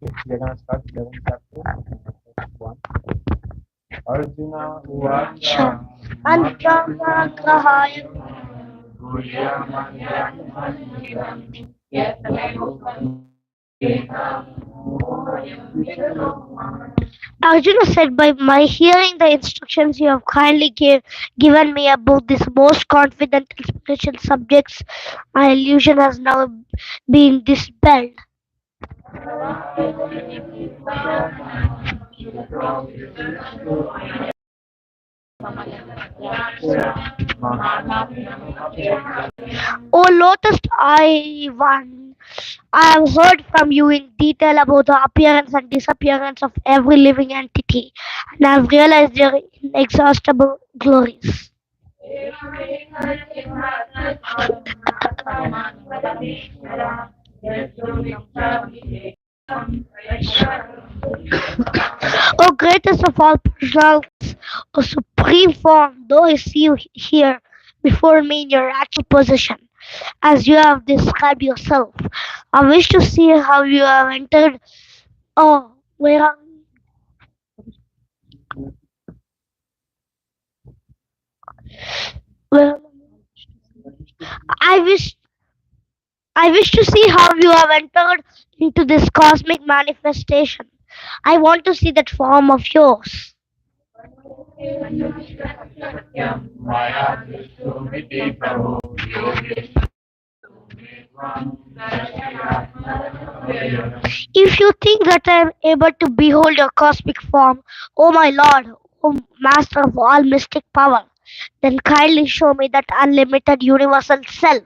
We are going to start 11th chapter, first one. Arjuna Uvacha Antragrahaya. Arjuna said, by my hearing the instructions you have kindly given me about this most confident and spiritual subjects, my illusion has now been dispelled. O Lotus I One, I have heard from you in detail about the appearance and disappearance of every living entity, and I have realized their inexhaustible glories. O greatest of all personalities, O supreme form, though I see you here before me in your actual position, as you have described yourself, I wish to see how you have entered. Oh, where are where, I wish I wish to see how you have entered into this cosmic manifestation. I want to see that form of yours. If you think that I am able to behold your cosmic form, O my Lord, O Master of all mystic power, then kindly show me that unlimited universal self.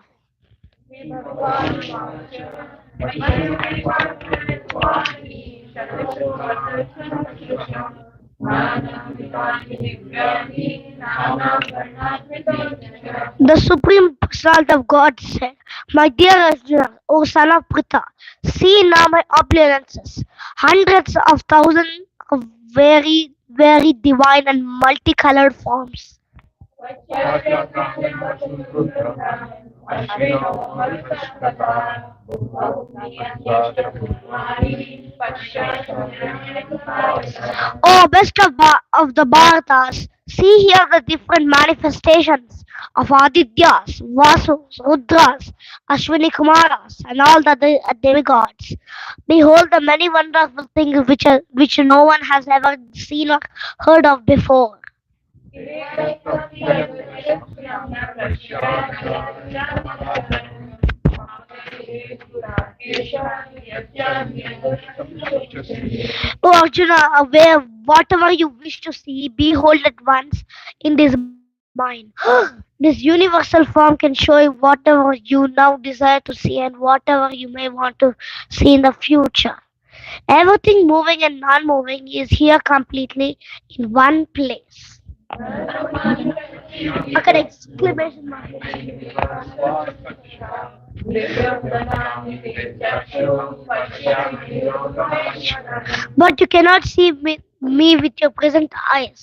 The Supreme Personality of God said, my dear Arjuna, O son of Pritha, see now my opulences, hundreds of thousands of very divine and multicolored forms. Oh, best of the Bharatas, see here the different manifestations of Adityas, Vasus, Rudras, Ashwini Kumaras, and all the demigods. Behold the many wonderful things which no one has ever seen or heard of before. O Arjuna, aware whatever you wish to see, behold at once in this mind. This universal form can show you whatever you now desire to see and whatever you may want to see in the future. Everything moving and non moving is here completely in one place. అక్కడ exclamation mark. But you cannot see me with your present eyes.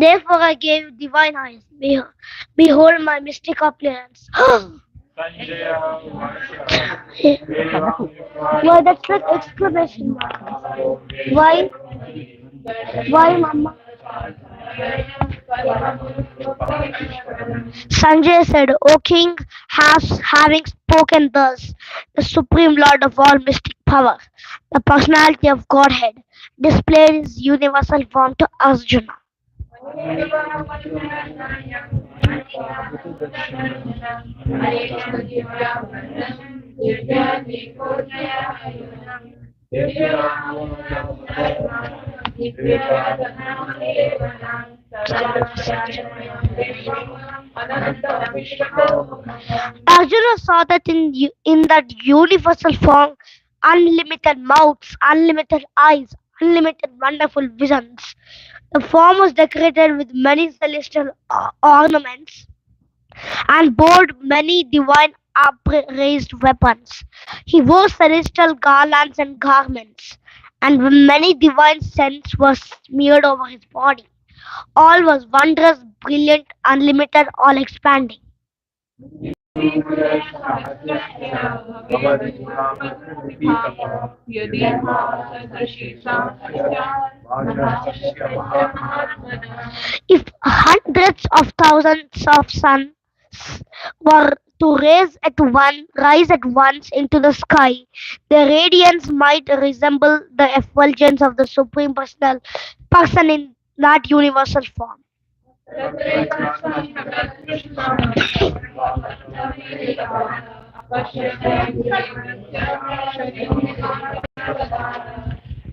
Therefore, I gave you divine eyes. Behold my mystic appearance. Why that's like exclamation mark? Why? Why, Mama? Sanjay said, O king, having spoken thus, the supreme lord of all mystic power, the personality of Godhead, displayed his universal form to Arjuna. Arjuna saw that in that universal form, unlimited mouths, unlimited eyes, unlimited wonderful visions. The form was decorated with many celestial ornaments and bore many divine upraised weapons. He wore celestial garlands and garments, and many divine scents were smeared over his body. All was wondrous, brilliant, unlimited, all expanding. If hundreds of thousands of suns were to rise at once into the sky, their radiance might resemble the effulgence of the Supreme Personal Person in that universal form.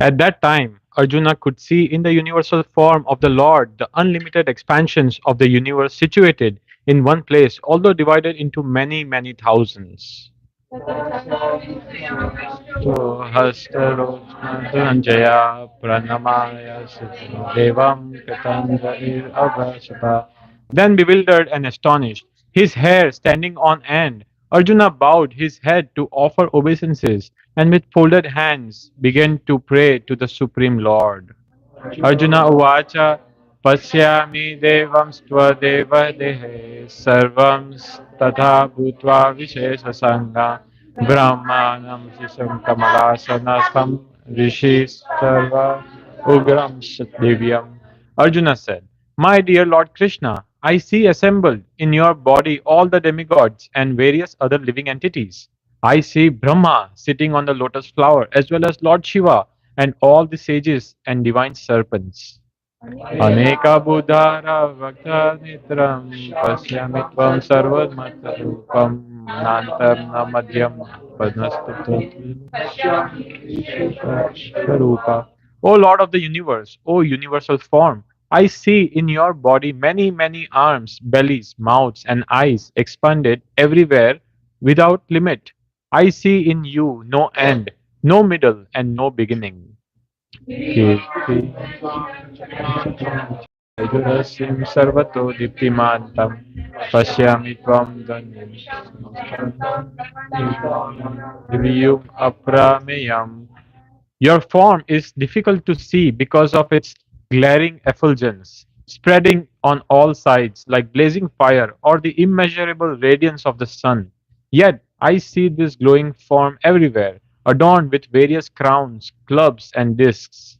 At that time, Arjuna could see in the universal form of the Lord the unlimited expansions of the universe situated in one place, although divided into many, many thousands. Hastadhanjaya pranamaya devam katanjalir avasata. Then bewildered and astonished, his hair standing on end, Arjuna bowed his head to offer obeisances and with folded hands began to pray to the Supreme Lord. Arjuna Uvacha Pasyami Devam Stvadeva Dehe Sarvam Tatha Bhutva Vishesha Sangha Brahmanam Shisham Kamalasanasam Rishi Sarva Ugram Divyam. Arjuna said, my dear Lord Krishna, I see assembled in your body all the demigods and various other living entities. I see Brahma sitting on the lotus flower as well as Lord Shiva and all the sages and divine serpents. Aneka Buddhara Vakta Nitram Pasyamitvam Sarvamattarupam Nantam Namadhyam Padnastutam O Lord of the universe, O universal form, I see in your body many, many arms, bellies, mouths, and eyes expanded everywhere without limit. I see in you no end, no middle, and no beginning. Kirti Jurasim Sarvato Diptimantam Pashyami Tvam Divyum Aprameyam. Your form is difficult to see because of its glaring effulgence, spreading on all sides like blazing fire or the immeasurable radiance of the sun. Yet I see this glowing form everywhere, adorned with various crowns, clubs, and discs.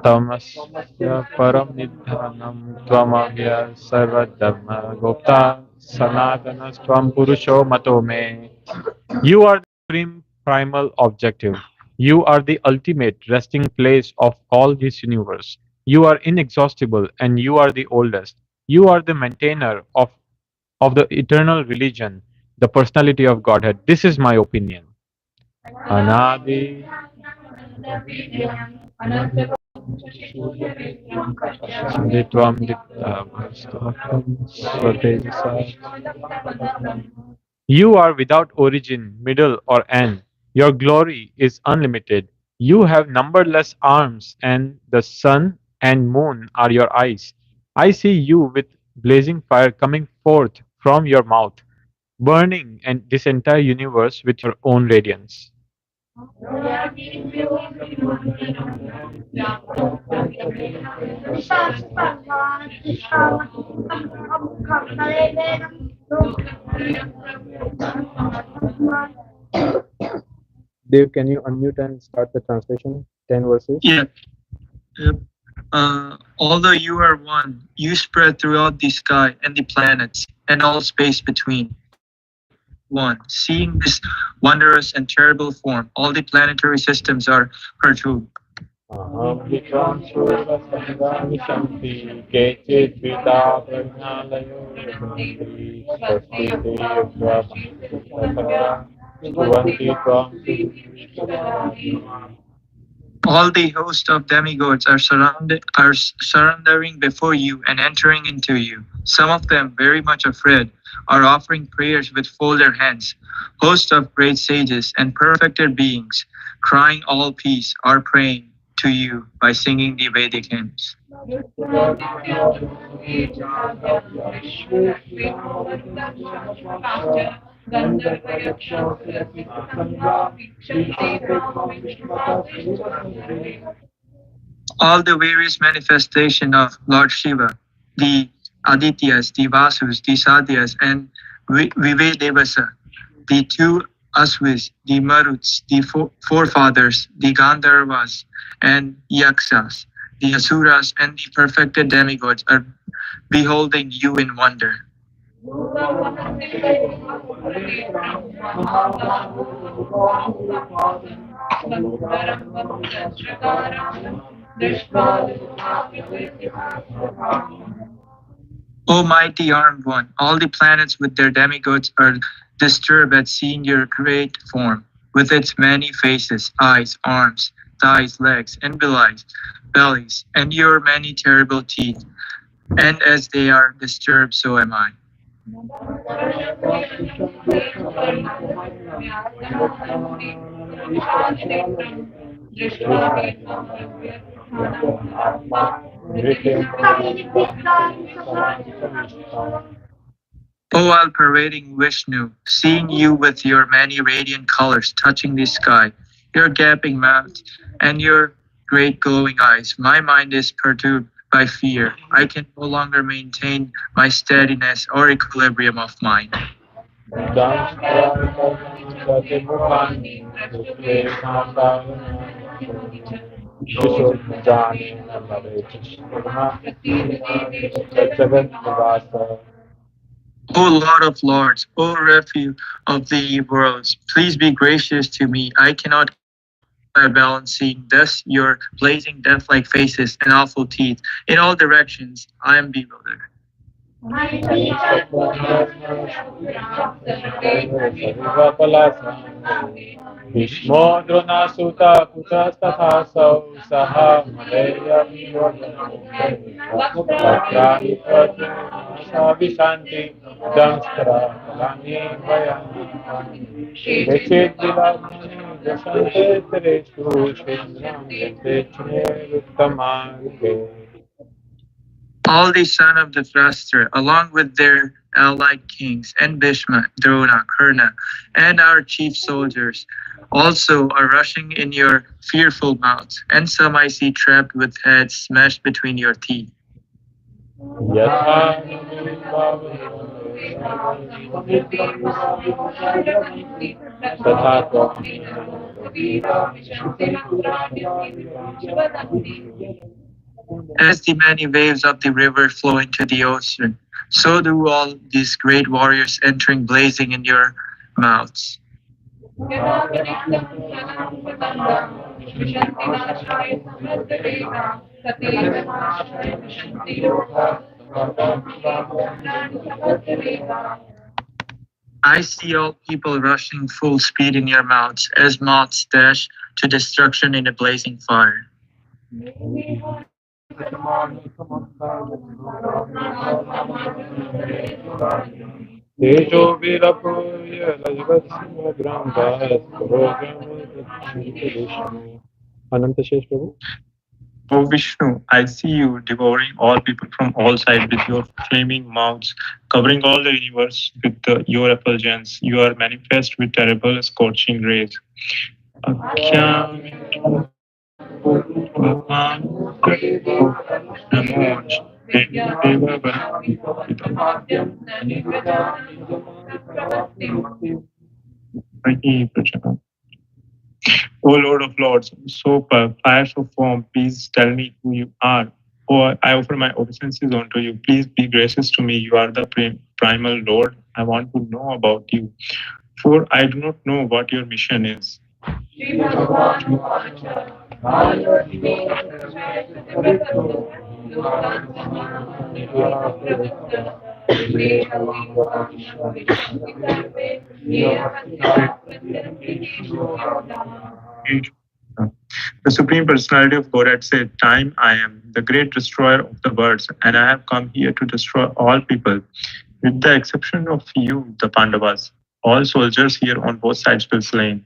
Tamasya param nidhanam tvamavya sarvadhamma gopta sanatana tvam purusho mato me. You are the supreme primal objective. You are the ultimate resting place of all this universe. You are inexhaustible and you are the oldest. You are the maintainer of the eternal religion, the personality of Godhead. This is my opinion. Anadi Ditvam You are without origin, middle, or end. Your glory is unlimited. You have numberless arms, and the sun and moon are your eyes. I see you with blazing fire coming forth from your mouth, burning and this entire universe with your own radiance. Dev, can you unmute and start the translation? 10 verses. Yeah. Yep. Although you are one, you spread throughout the sky and the planets and all space between. One. Seeing this wondrous and terrible form, all the planetary systems are perturbed. Aham vikram surva sangani shanti kechit vita prajnalayo yasanti swasti devya bhaktara suvanti tvam All the host of demigods are surrendering before you and entering into you. Some of them, very much afraid, are offering prayers with folded hands. Hosts of great sages and perfected beings, crying all peace, are praying to you by singing the Vedic hymns. All the various manifestation of Lord Shiva, the Adityas, the Vasus, the Sadyas, and Vivedevasa, the two Asvis, the Maruts, the forefathers, the Gandharvas, and Yaksas, the Asuras, and the perfected demigods are beholding you in wonder. O mighty armed one, all the planets with their demigods are disturbed at seeing your great form, with its many faces, eyes, arms, thighs, legs, and bellies, and your many terrible teeth. And as they are disturbed, so am I. O all-pervading Vishnu, seeing you with your many radiant colors touching the sky, your gaping mouth, and your great glowing eyes, my mind is perturbed by fear. I can no longer maintain my steadiness or equilibrium of mind. O Lord of Lords, O refuge of the worlds, please be gracious to me. I cannot keep my balance seeing thus your blazing death-like faces and awful teeth. In all directions, I am bewildered. Bhishmo Drona Suta Putastathaso Saha Maleya Vakrani Savishanti Damstra Kalani Vayani Vechit Vilamani Dasante Teresu Shindram Yantechne Uttamage. All the son of Dhritarashtra, along with their allied kings, and Bhishma, Drona, Karna, and our chief soldiers, also are rushing in your fearful mouths, and some I see trapped with heads smashed between your teeth. Yatha As the many waves of the river flow into the ocean, so do all these great warriors entering blazing in your mouths. I see all people rushing full speed in your mouths as moths dash to destruction in a blazing fire. Tejo Vilapuya Lajvatsya Grambhas Vishnu. Ananta Shesh Prabhu. O Vishnu, I see you devouring all people from all sides with your flaming mouths, covering all the universe with your effulgence. You are manifest with terrible scorching rays. O Lord of Lords, so fire so form, please tell me who you are. Oh, I offer my obeisances unto you. Please be gracious to me. You are the primal Lord. I want to know about you, for I do not know what your mission is. The Supreme Personality of Godhead said, Time I am, the great destroyer of the worlds, and I have come here to destroy all people, with the exception of you, the Pandavas. All soldiers here on both sides will slain.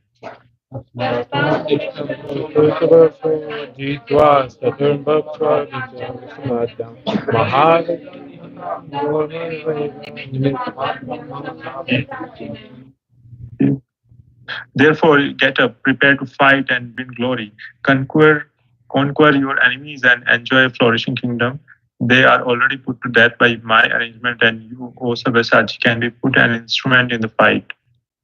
Therefore, get up, prepare to fight and win glory. Conquer your enemies and enjoy a flourishing kingdom. They are already put to death by my arrangement, and you, O Sabyasachi, can be put an instrument in the fight.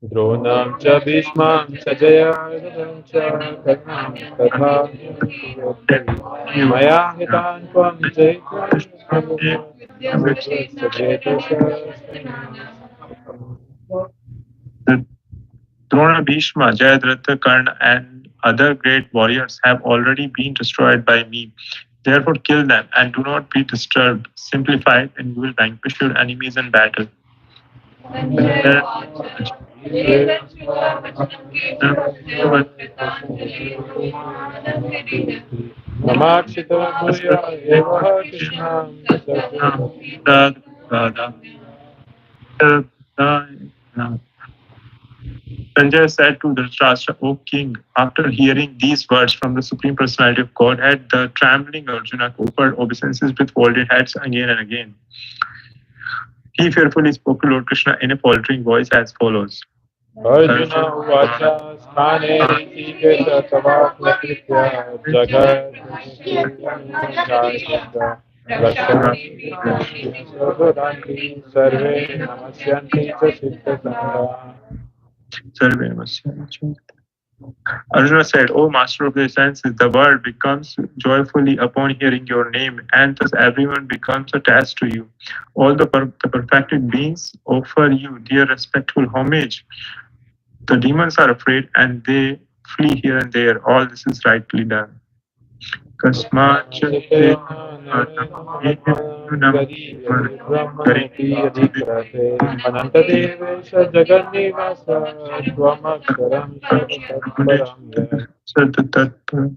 द्रोणं च भीष्मं च जयायुधं च कर्णं तथा मया हितान् त्वं The Drona, Bhishma, Jayadratha, Karna, and other great warriors have already been destroyed by me. Therefore, kill them and do not be disturbed. Simplify it, and you will vanquish your enemies in battle. Mamakshitam Bhuya Eva Krishna Sanjay said to Dhritarashtra, O king, after hearing these words from the Supreme Personality of Godhead, the trembling Arjuna offered obeisances with folded heads again and again. He fearfully spoke to Lord Krishna in a faltering voice as follows. Arjuna Uvacha Sthane Rishikesha Tavaklakritya Jagat Jayasya Lakshmi Sarve Namasyanti Cha Siddhasangha. Sarve Namasyanti. Arjuna said, O master of the senses, the world becomes joyfully upon hearing your name, and thus everyone becomes attached to you. All the perfected beings offer you their respectful homage. The demons are afraid and they flee here and there. All this is rightly done. Anantadevesha Jagannivasa Twamaksharam Sarvatparam.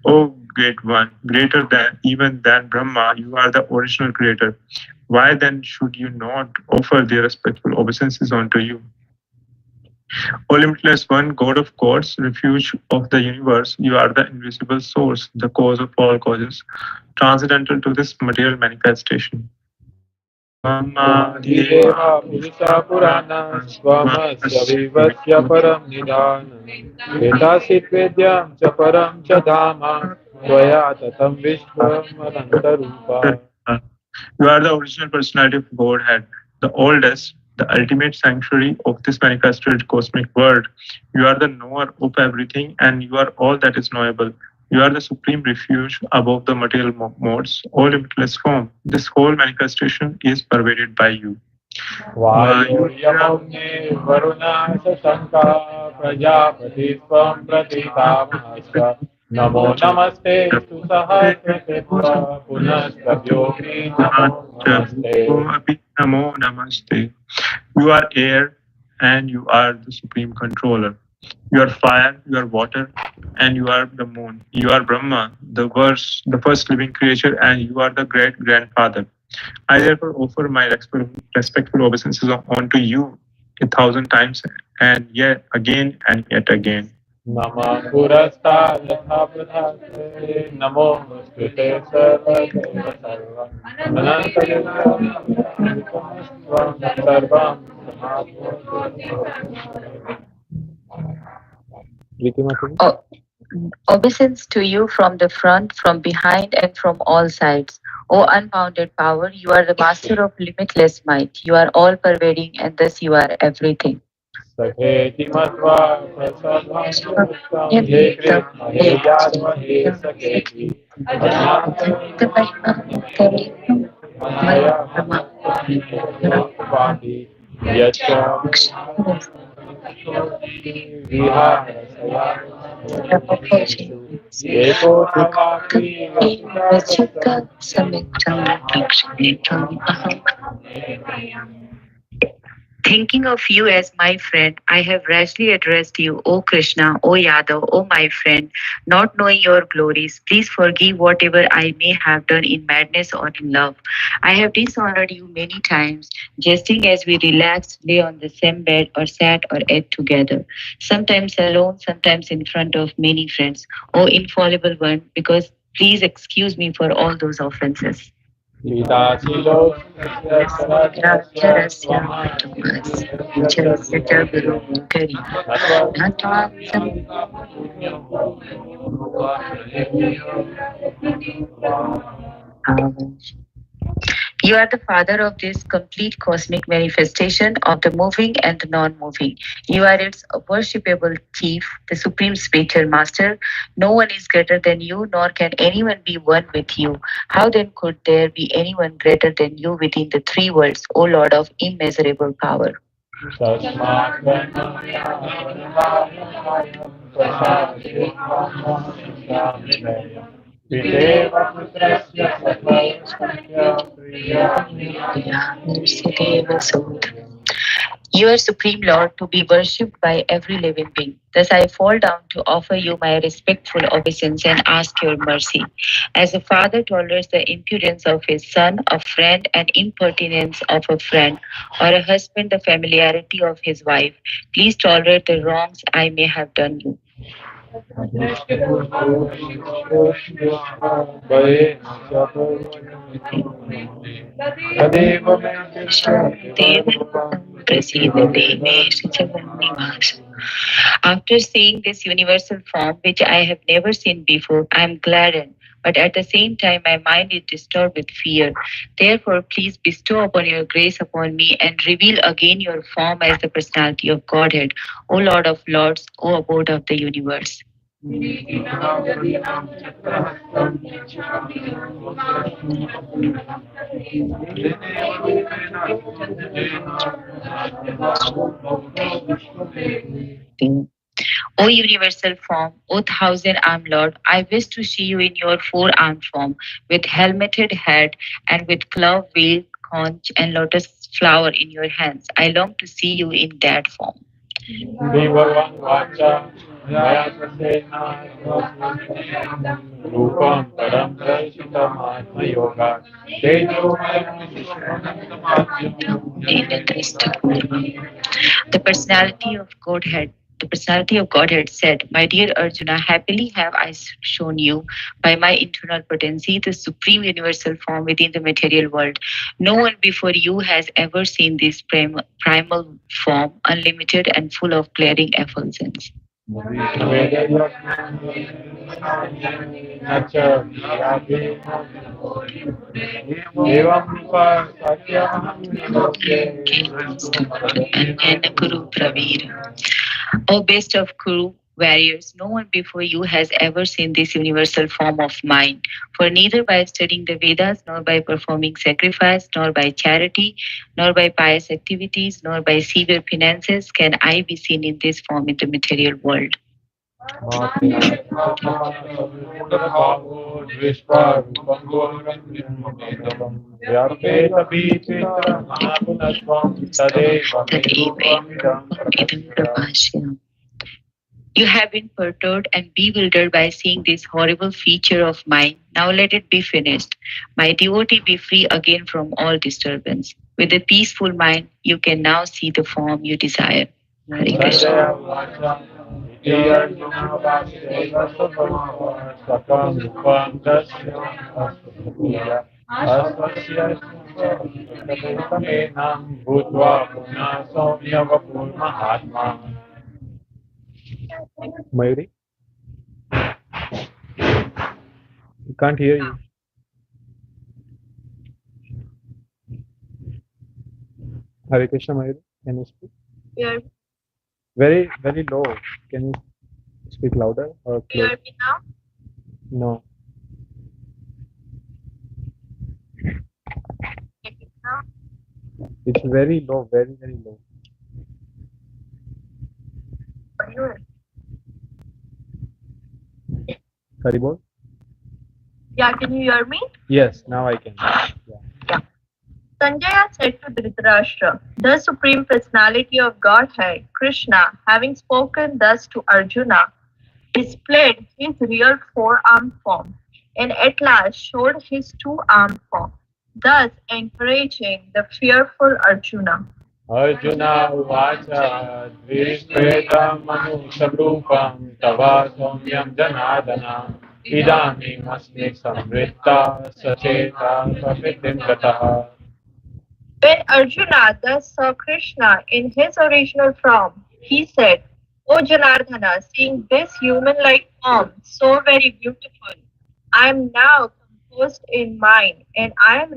O great one, greater than even than Brahma, you are the original creator. Why then should you not offer their respectful obeisances unto you? O limitless one, God of gods, refuge of the universe, you are the invisible source, the cause of all causes, transcendental to this material manifestation. Deva Purusa Purana Swamasya Vivasya Param Nidhanam Vetasit Vedyam Cha Param Cha Dhama Tvaya Tatam Vishvam Anantarupa. You are the original personality of Godhead, the oldest, the ultimate sanctuary of this manifested cosmic world. You are the knower of everything, and you are all that is knowable. You are the supreme refuge above the material modes, all limitless form. This whole manifestation is pervaded by you. Vayuryamogne Varuna Sasanka Prajapati Svam Pratitamasya Namo Namaste Tu Sahasrakritva Punastabhyopi Namo Namaste. You are air and you are the supreme controller. You are fire, you are water, and you are the moon. You are Brahma, the first living creature, and you are the great grandfather. I therefore offer my respectful obeisances unto you 1,000 times, and yet again and yet again. Nama Purasta Yatha Pradhate Namo Nuskrite Sarvadeva Sarvam Sarvam Obeisance to you from the front, from behind, and from all sides. O unbounded power, you are the master of limitless might. You are all pervading, and thus you are everything. Sakheti Matva Prasadham He Krishna He Yadva He Sakheti Maya Bhakti Yacha Vihara Eko Navaki Thinking of you as my friend, I have rashly addressed you, O Krishna, O Yadav, O my friend, not knowing your glories. Please forgive whatever I may have done in madness or in love. I have dishonored you many times, jesting as we relaxed, lay on the same bed, or sat or ate together, sometimes alone, sometimes in front of many friends. O infallible one, because please excuse me for all those offenses. You are the father of this complete cosmic manifestation of the moving and the non-moving. You are its worshipable chief, the supreme spiritual master. No one is greater than you, nor can anyone be one with you. How then could there be anyone greater than you within the three worlds, O Lord of immeasurable power? तस्मात् प्रणम्य वरदाय प्रसादेव पितेव पुत्रस्य सफलस्य प्रिय You are Supreme Lord to be worshipped by every living being. Thus I fall down to offer you my respectful obeisance and ask your mercy. As a father tolerates the impudence of his son, a friend, and impertinence of a friend, or a husband the familiarity of his wife, please tolerate the wrongs I may have done you. After seeing this universal form, which I have never seen before, I am gladdened, but at the same time my mind is disturbed with fear. Therefore, please bestow upon your grace upon me and reveal again your form as the personality of Godhead, O Lord of Lords, O abode of the universe. O universal form, O thousand-armed Lord, I wish to see you in your four-armed form, with helmeted head and with glove, veil, conch, and lotus flower in your hands. I long to see you in that form. Vivavan vacha Vyasasena Rupam Param Darshitam Atma Yoga The personality of Godhead. The personality of Godhead said, My dear Arjuna, happily have I shown you by my internal potency the supreme universal form within the material world. No one before you has ever seen this primal form, unlimited and full of glaring effulgence. And Guru Pravir. O best of Kuru warriors, no one before you has ever seen this universal form of mine. For neither by studying the Vedas, nor by performing sacrifice, nor by charity, nor by pious activities, nor by severe penances can I be seen in this form in the material world. You have been perturbed and bewildered by seeing this horrible feature of mine. Now let it be finished. My devotee, be free again from all disturbance. With a peaceful mind, you can now see the form you desire. Hare Krishna. Mayuri, we can't hear you. Hare Krishna, Mayuri, can you speak? Hear Very, very low. Can you speak louder or close? me now? No. Hear me now? It's very low, very, very low. Are you ready? Haribol? Yeah, can you hear me? Yes, now I can. Yeah. Sanjaya said to Dhritarashtra, the Supreme Personality of Godhead, Krishna, having spoken thus to Arjuna, displayed his real four-armed form and at last showed his two-armed form, thus encouraging the fearful Arjuna. Arjuna Uvacha Dvishpeta Manu Sabrupam Tava Somyam Janadana Idami Masmi Samritta Sacheta Savitim Gataha. When Arjuna thus saw Krishna in his original form, he said, O Janardhana, seeing this human-like form so very beautiful, I am now reposed in mine, and I am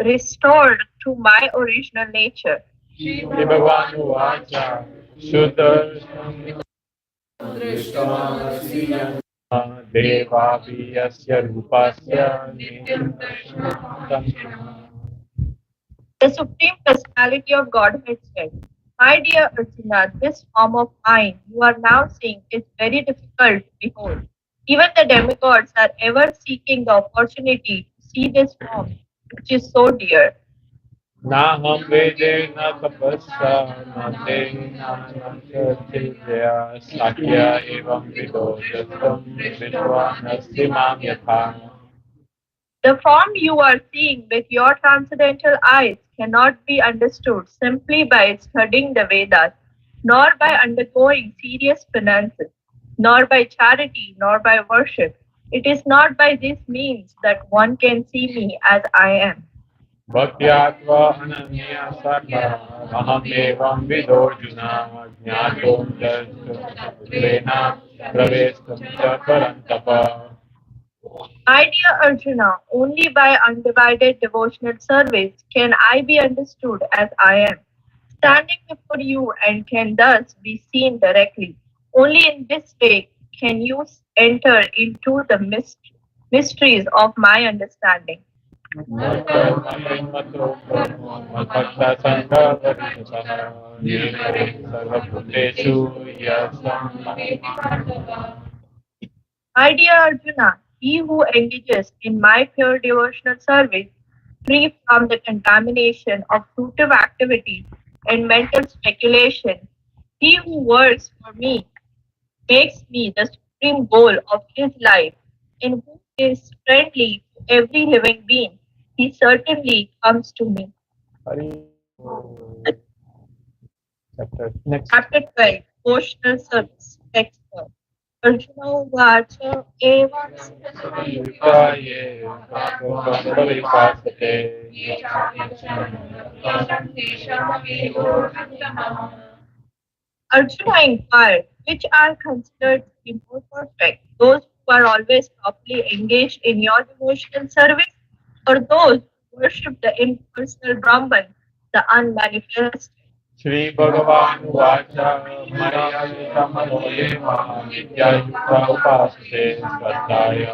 restored to my original nature. Bhagavan Shuddha Devapi Yasya Rupasya The Supreme Personality of Godhead said, my dear Arjuna, this form of mine you are now seeing is very difficult to behold. Even the demigods are ever seeking the opportunity to see this form, which is so dear. Naham Vede na tapasya na te na chaya sakya evam vido jastam vishwanasti mam yatha. The form you are seeing with your transcendental eyes cannot be understood simply by studying the Vedas, nor by undergoing serious penances, nor by charity, nor by worship. It is not by this means that one can see me as I am. Bhaktyatva ananya sakha aham evam vidorjuna jnatum tasya pravestam cha parantapa. My dear Arjuna, only by undivided devotional service can I be understood as I am, standing before you and can thus be seen directly. Only in this way can you enter into the mysteries of my understanding. Mata sangha varishaha sarvabhuteshu yasam. My dear Arjuna, he who engages in my pure devotional service, free from the contamination of fruitive activity and mental speculation, he who works for me, makes me the supreme goal of his life, and who is friendly to every living being, he certainly comes to me. Next. Chapter 12 Devotional Service Text 1 Arjuna Uvacha Evam Vipaye vipasate. Arjuna inquired, which are considered to be more perfect, those who are always properly engaged in your devotional service, or those who worship the impersonal Brahman, the unmanifested? Shri Bhagavan Vacha Maya Tamanoye Vidya Yuta Upasate Svataya.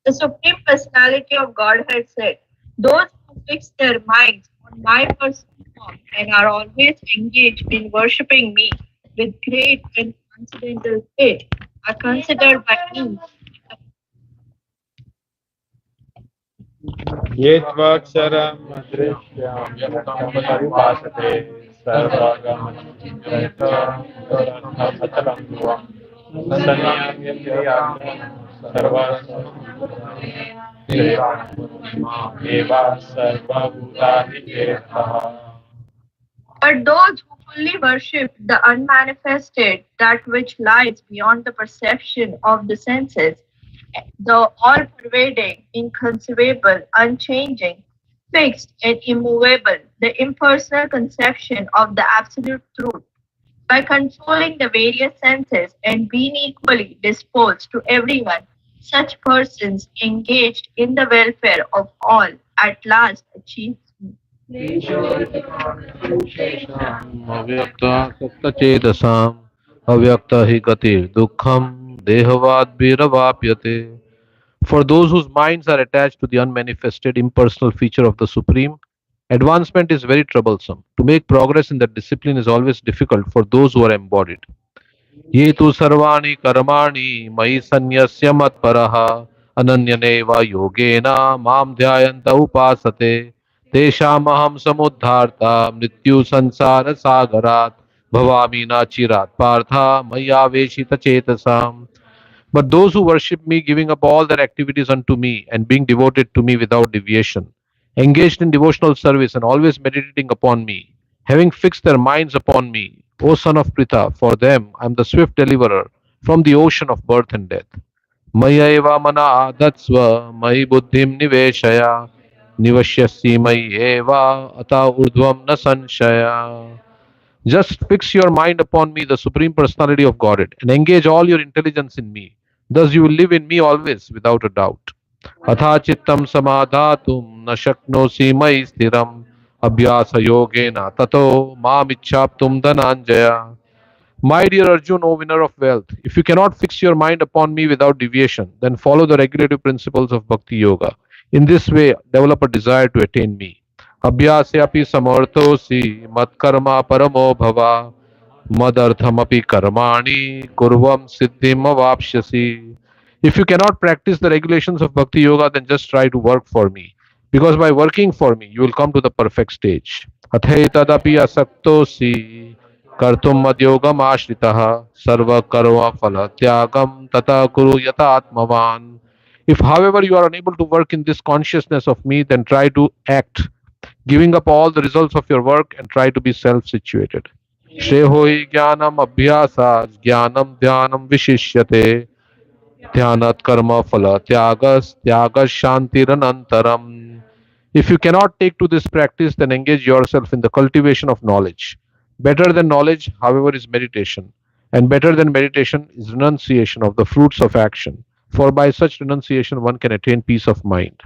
The Supreme Personality of Godhead said, those who fix their minds on my personal form and are always engaged in worshipping me with great and transcendental faith are considered by me. Yetvaksharam Adrishyam Paripasate Sarvagam Satalam Duam Sanyam Yatyam Sarvasva Eva Sarvabhutani Ekaha. But those who fully worship the unmanifested, that which lies beyond the perception of the senses, the all pervading, inconceivable, unchanging, fixed, and immovable, the impersonal conception of the absolute truth, by controlling the various senses and being equally disposed to everyone, such persons engaged in the welfare of all at last achieve me. अव्यक्त सप्तचेतसाम् अव्यक्त हि गतिर् दुःखम् देहवाद्भिरवाप्यते. For those whose minds are attached to the unmanifested impersonal feature of the Supreme, advancement is very troublesome. To make progress in that discipline is always difficult for those who are embodied. ये तु सर्वाणि कर्माणि मयि सन्न्यस्य मत्परः अनन्यनेव योगेन मां ध्यायन्त उपासते तेषामहं समुद्धार्ता मृत्यु संसार सागरात् भवामि न चिरात् Partha मय्यावेशितचेतसाम्. But those who worship me, giving up all their activities unto me and being devoted to me without deviation, engaged in devotional service and always meditating upon me, having fixed their minds upon me, O son of Pritha, for them I am the swift deliverer from the ocean of birth and death. Maya eva mana adatsva mayi buddhim niveshaya nivashyasi mayi eva ata urdhvam na sanshaya. Just fix your mind upon me, the Supreme Personality of Godhead, and engage all your intelligence in me. Thus you will live in me always, without a doubt. Atha chittam samadhatum na shaknosi mai sthiram abhyasa yogena tato mam ichhaptum dhananjaya. My dear Arjun, O winner of wealth, if you cannot fix your mind upon me without deviation, then follow the regulative principles of Bhakti Yoga. In this way, develop a desire to attain me. Abhyasyapi samarthosi matkarma paramo bhava madarthamapi karmani kurvam siddhim avapsyasi. If you cannot practice the regulations of Bhakti Yoga, then just try to work for me. Because by working for me, you will come to the perfect stage. Athaitadapi asaktosi कर्तुम मद्योगम आश्रितः सर्व कर्म फल त्यागम तथा कुरु यथा आत्मवान. If, however, you are unable to work in this consciousness of me, then try to act, giving up all the results of your work and try to be self situated. Shreho jnanam abhyasa jnanam dhyanam vishishyate ध्यानात् कर्म फल त्याग shantiranantaram. If you cannot take to this practice, then engage yourself in the cultivation of knowledge. Better than knowledge, however, is meditation, and better than meditation is renunciation of the fruits of action. For by such renunciation one can attain peace of mind.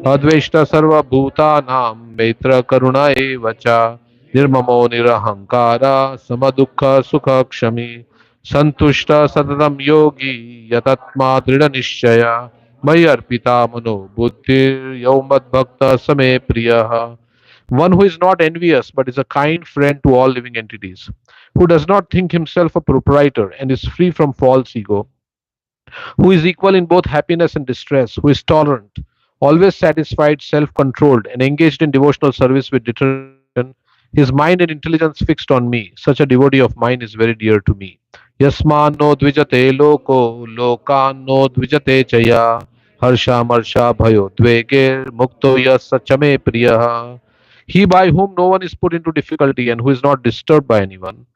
Adveshta sarva bhutanam maitra karuna evacha nirmamo nirahankara samadukha sukha kshami संतुष्ट सततम योगी यतत्मा दृढ़ निश्चय मयि अर्पिता मनो बुद्धिर यौ मद्भक्त समे प्रियः. One who is not envious but is a kind friend to all living entities, who does not think himself a proprietor and is free from false ego, who is equal in both happiness and distress, who is tolerant, always satisfied, self controlled, and engaged in devotional service with determination, his mind and intelligence fixed on me. Such a devotee of mine is very dear to me. Yasman no dvijate loko, lokan no dvijate chaya, harsha marsha bhayo dvegir, mukto yas sachame priyaha. He by whom no one is put into difficulty and who is not disturbed by anyone,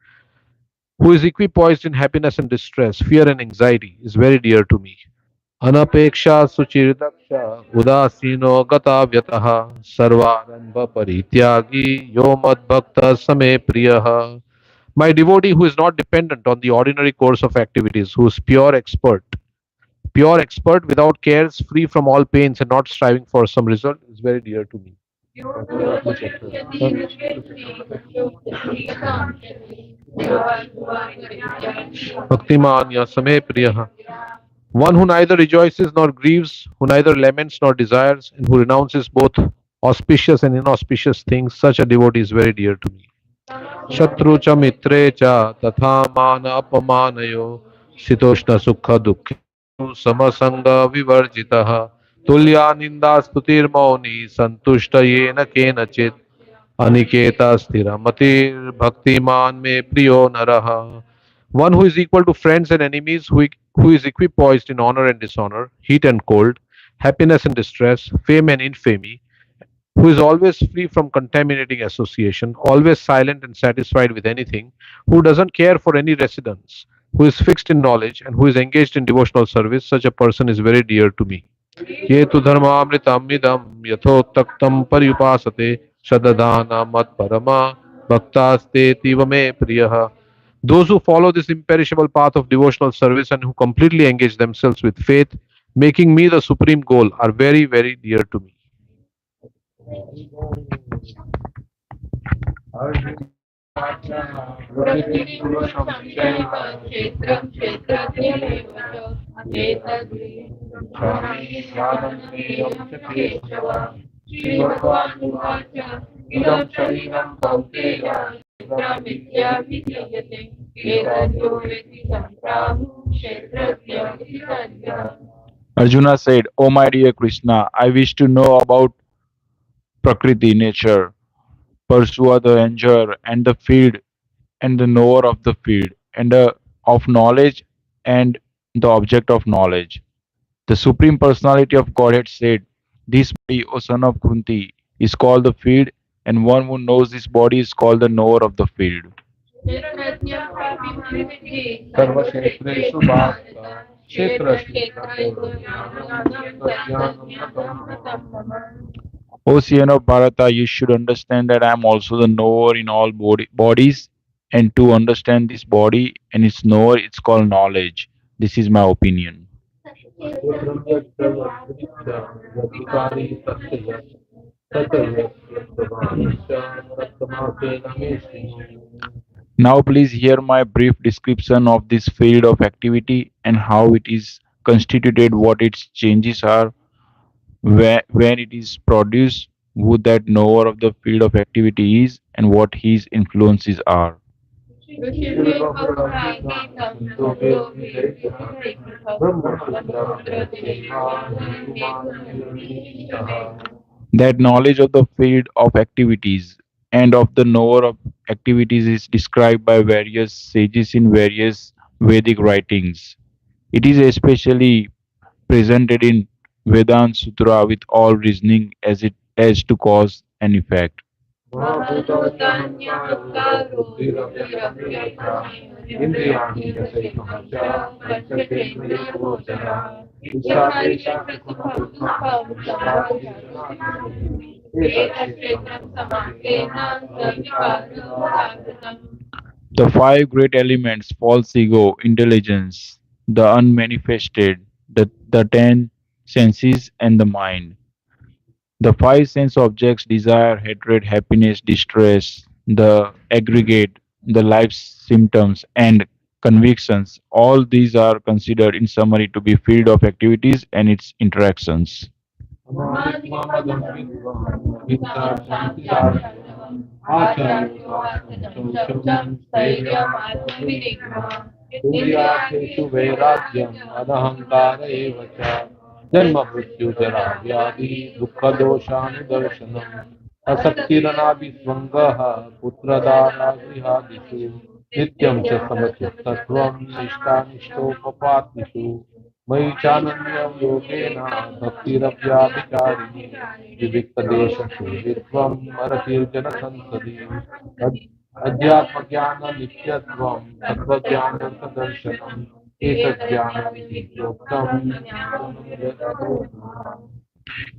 who is equipoised in happiness and distress, fear and anxiety, is very dear to me. अनपेक्षा सुचिर्दक्ष उदासीनो गताव्यतः सर्वारंभ परित्यागी यो मद्भक्त समे प्रियः. My devotee who is not dependent on the ordinary course of activities, who is pure expert without cares, free from all pains and not striving for some result, is very dear to me. Bhaktiman Yasame Priyaha. One who neither rejoices nor grieves, who neither laments nor desires, and who renounces both auspicious and inauspicious things, such a devotee is very dear to me. Shatru cha mitre cha tatha mana apamanayo sitoshna sukha dukkhesu samasanga vivarjitaha tulya ninda stutir mauni santushta yena kenachit aniketa sthiramatir bhaktiman me priyo naraha. One who is equal to friends and enemies, who is equipoised in honor and dishonor, heat and cold, happiness and distress, fame and infamy, who is always free from contaminating association, always silent and satisfied with anything, who doesn't care for any residence, who is fixed in knowledge, and who is engaged in devotional service, such a person is very dear to me. ये तु धर्मामृतमिदं यथोक्तं पर्युपासते शतधाना मत्परमा भक्तास्तेतीव मे प्रियः. Those who follow this imperishable path of devotional service and who completely engage themselves with faith, making me the supreme goal, are very, very dear to me. Arjuna said, "O my dear Krishna, I wish to know about Prakriti, nature, pursue the enjoyer and the field and the knower of the field and of knowledge and the object of knowledge." The Supreme Personality of Godhead said, "This body, O son of Kunti, is called the field, and one who knows this body is called the knower of the field." सर्वक्षेत्रेषु Bharat क्षेत्रस्य O Sian of Bharata, you should understand that I am also the knower in all bodies And to understand this body and its knower, it's called knowledge. This is my opinion. Now, please hear my brief description of this field of activity and how it is constituted, what its changes are, when it is produced, who that knower of the field of activity is, and what his influences are. That knowledge of the field of activities and of the knower of activities is described by various sages in various Vedic writings. It is especially presented in Vedanta Sutra with all reasoning as to cause and effect. The five great elements false ego, intelligence, the unmanifested, the ten senses, and the mind. The five sense objects desire, hatred, happiness, distress, the aggregate, the life symptoms, and convictions. All these are considered in summary to be field of activities and its interactions.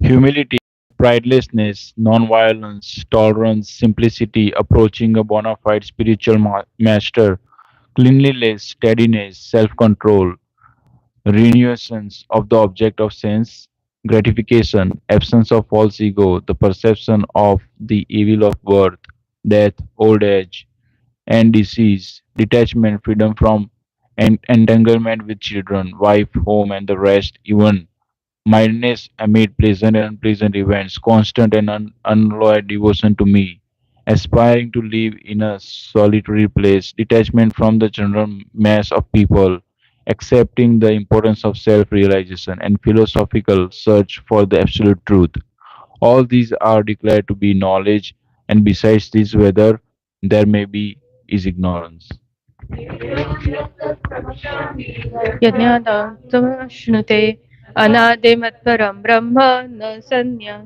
Humility, pridelessness, non-violence, tolerance, simplicity, approaching a bona fide spiritual master, cleanliness, steadiness, self-control, renuance of the object of sense, gratification, absence of false ego, the perception of the evil of birth, death, old age, and disease, detachment, freedom from entanglement with children, wife, home, and the rest, even mildness amid pleasant and unpleasant events, constant and unalloyed devotion to me, aspiring to live in a solitary place, detachment from the general mass of people, accepting the importance of self realization, and philosophical search for the absolute truth. All these are declared to be knowledge, and besides this, whether there may be is ignorance. यज्ञादातमश्नुते अनादिमत्परं ब्रह्म न संज्ञा.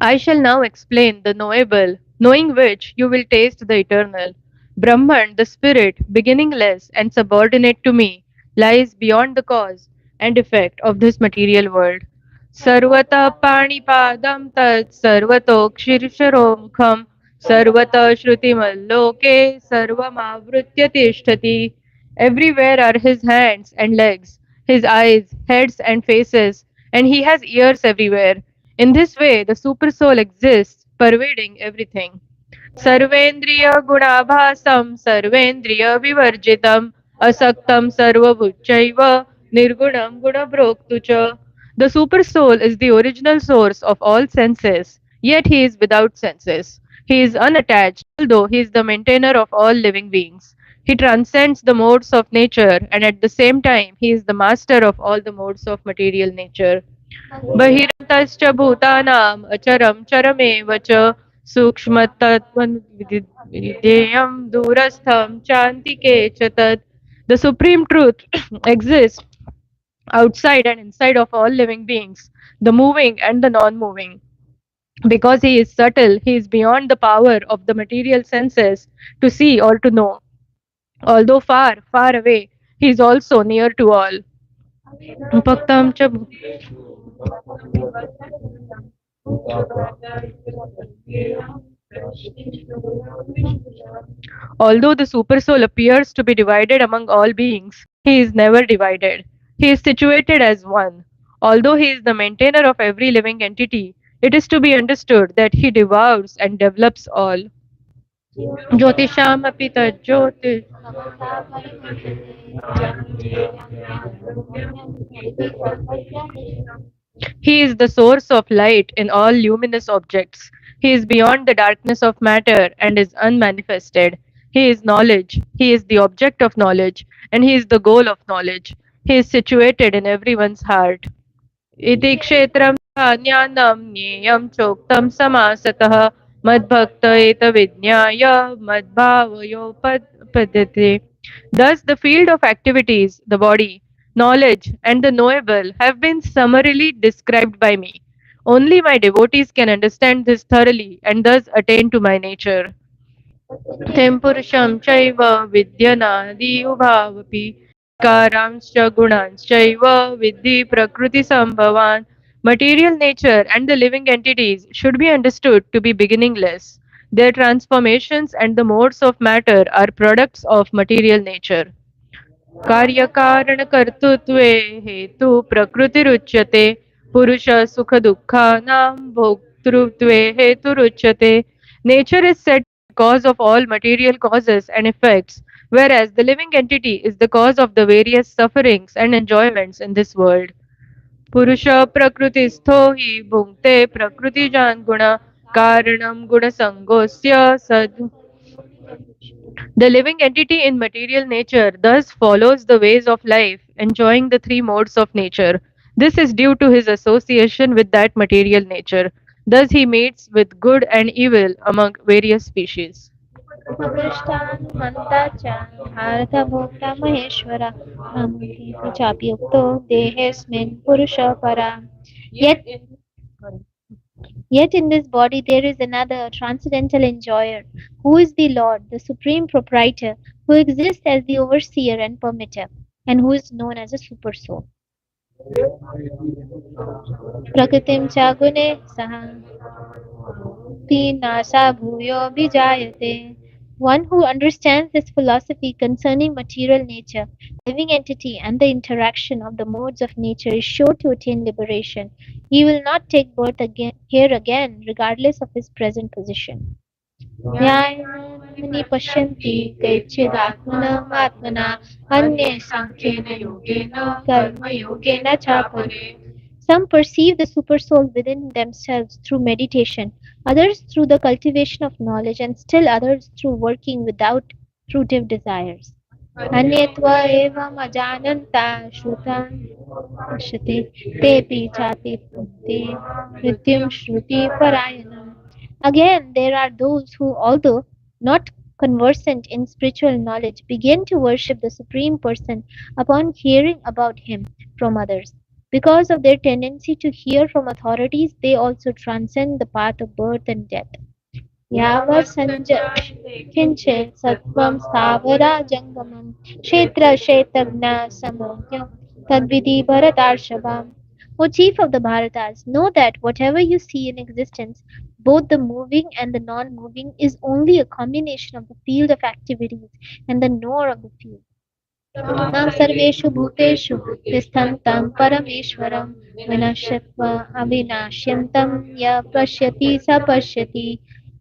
I shall now explain the knowable, knowing which you will taste the eternal. Brahman, the spirit, beginningless and subordinate to me, lies beyond the cause and effect of this material world. Sarvata panipadam tat sarvatokshirsharo mukham sarvata shrutimaloke sarvamavritya tishtati. Everywhere are his hands and legs, his eyes, heads and faces, and he has ears everywhere. In this way, the supersoul exists, pervading everything. सर्वेन्द्रिय गुणाभासं सर्वेन्द्रिय विवर्जितम् असक्तं सर्वभूतैव निर्गुणं गुणभोक्तृ च. The super soul is the original source of all senses, yet he is without senses. He is unattached, although he is the maintainer of all living beings. He transcends the modes of nature, and at the same time, he is the master of all the modes of material nature. बहिरन्तश्च भूतानाम् अचरं चरमेव च सूक्ष्मतत्त्वं विधेयं दूरस्थं चान्तिके च तत्. The supreme truth exists outside and inside of all living beings, the moving and the non-moving. Because he is subtle, he is beyond the power of the material senses to see or to know. Although far, far away, he is also near to all. भक्तं च Although the supersoul appears to be divided among all beings, he is never divided. He is situated as one. Although he is the maintainer of every living entity, it is to be understood that he devours and develops all. Jyotishamapi tajyotir. He is the source of light in all luminous objects. He is beyond the darkness of matter and is unmanifested. He is knowledge. He is the object of knowledge, and he is the goal of knowledge. He is situated in everyone's heart. इति क्षेत्रं ज्ञानं ज्ञेयं चोक्तं समासतः मद्भक्त एतविज्ञाय मद्भावयोपपद्यते. Thus, the field of activities, the body, knowledge, and the knowable have been summarily described by me. Only my devotees can understand this thoroughly and thus attain to my nature. Tem purusham chaiva vidyanaadi ubhavapi vikaramscha gunanschaiva vidhi prakriti sambhavan. Material nature and the living entities should be understood to be beginningless. Their transformations and the modes of matter are products of material nature. कार्यकारणकर्तृत्वे हेतु प्रकृतिरुच्यते पुरुष सुख दुःखानां भोक्तृत्वे हेतुरुच्यते. Nature is said to be the cause of all material causes and effects, whereas the living entity is the cause of the various sufferings and enjoyments in this world. Purusha prakrutistho hi bhukte prakritijan guna karanam guna sangosya sad. The living entity in material nature thus follows the ways of life, enjoying the three modes of nature. This is due to his association with that material nature. Thus, he meets with good and evil among various species. उपपृष्ठानुमन्ता च भारतभोक्ता महेश्वर नामकेति चापि उक्तो देहेऽस्मिन् पुरुषः परा. Yet, yet in this body there is another transcendental enjoyer, who is the Lord, the supreme proprietor, who exists as the overseer and permitter, and who is known as a supersoul. Prakritim cha gune saha Nasa bhuyo bijayate. One who understands this philosophy concerning material nature, living entity, and the interaction of the modes of nature is sure to attain liberation. He will not take birth again here again, regardless of his present position. न्यायनात्मनि पश्यन्ति केचिदात्मनम् आत्मना अन्ये साङ्ख्येन योगेन कर्मयोगेन च परे. Some perceive the supersoul within themselves through meditation, others through the cultivation of knowledge, and still others through working without fruitive desires. Anyatva evam ajananta shrutam pashate tepi chati punte mrityum shruti parayanam. Again, there are those who, although not conversant in spiritual knowledge, begin to worship the Supreme Person upon hearing about Him from others. Because of their tendency to hear from authorities, they also transcend the path of birth and death. Yavat sattvam stavara jangamam kshetra kshetragna samogya tadvidi bharatarshava. O chief of the Bharatas, know that whatever you see in existence, both the moving and the non-moving, is only a combination of the field of activities and the knower of the field. न सर्वेषु भूतेषु तिष्ठन्तं परमेश्वरं विनश्यत्वा अविनाश्यन्तं यः पश्यति स पश्यति.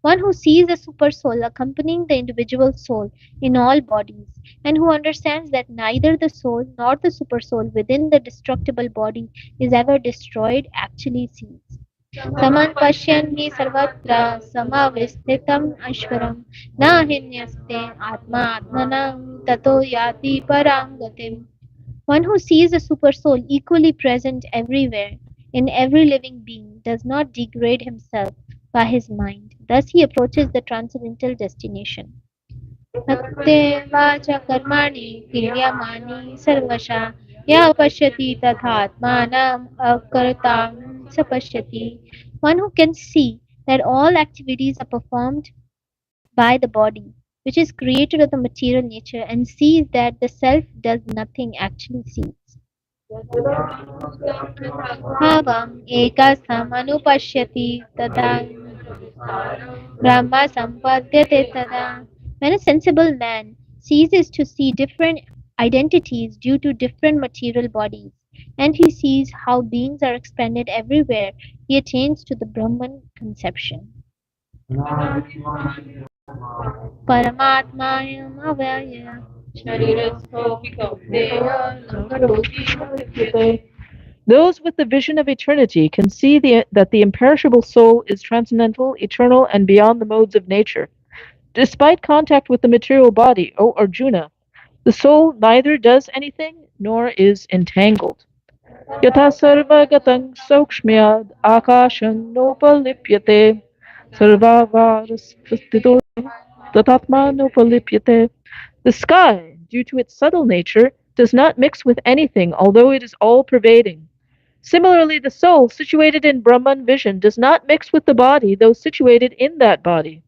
One who sees the super soul accompanying the individual soul in all bodies, and who understands that neither the soul nor the super soul within the destructible body is ever destroyed, actually sees. Saman pashyan hi sarvatra samavisthitam ashvaram na hinyasте atma atmanam tato yati parangatim. One who sees the super soul equally present everywhere, in every living being, does not degrade himself by his mind. Thus he approaches the transcendental destination. Natte vacha karmani kiryamani sarvasha ya pashyati tathatmanam akartam sapashyati. One who can see that all activities are performed by the body, which is created of the material nature, and sees that the self does nothing, actually sees. Bhavam ekasam anupashyati tata Brahma Sampadhyate Tada. When a sensible man ceases to see different identities due to different material bodies, and he sees how beings are expanded everywhere, he attains to the Brahman conception. Paramatmayam avyaya. Those with the vision of eternity can see that the imperishable soul is transcendental, eternal, and beyond the modes of nature. Despite contact with the material body, O Arjuna, the soul neither does anything nor is entangled. Yatha sarvagatang sokshmyad akashang nopalipyate sarvavaras tatatma nopalipyate. The sky, due to its subtle nature, does not mix with anything, although it is all pervading. Similarly, the soul, situated in Brahman vision, does not mix with the body, though situated in that body.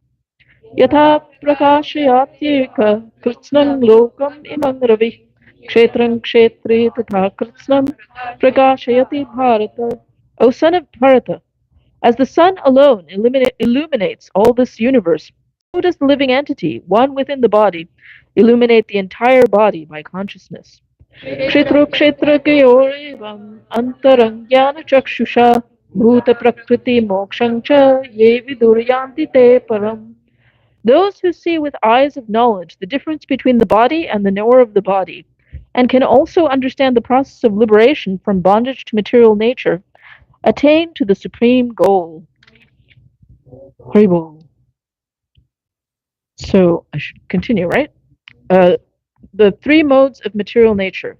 Yatha prakashayatyeka kritsnam lokam imam ravi kshetram kshetri tatha kritsnam prakashayati bharata. O son of Bharata, as the sun alone illuminates all this universe, so does the living entity, one within the body, illuminate the entire body by consciousness. Kshetro kshetrakayorevam antarang jnana chakshusha bhuta prakriti mokshang cha ye viduryanti te param. Those who see with eyes of knowledge the difference between the body and the knower of the body, and can also understand the process of liberation from bondage to material nature, attain to the supreme goal. Haribol. So I should continue, right? The three modes of material nature.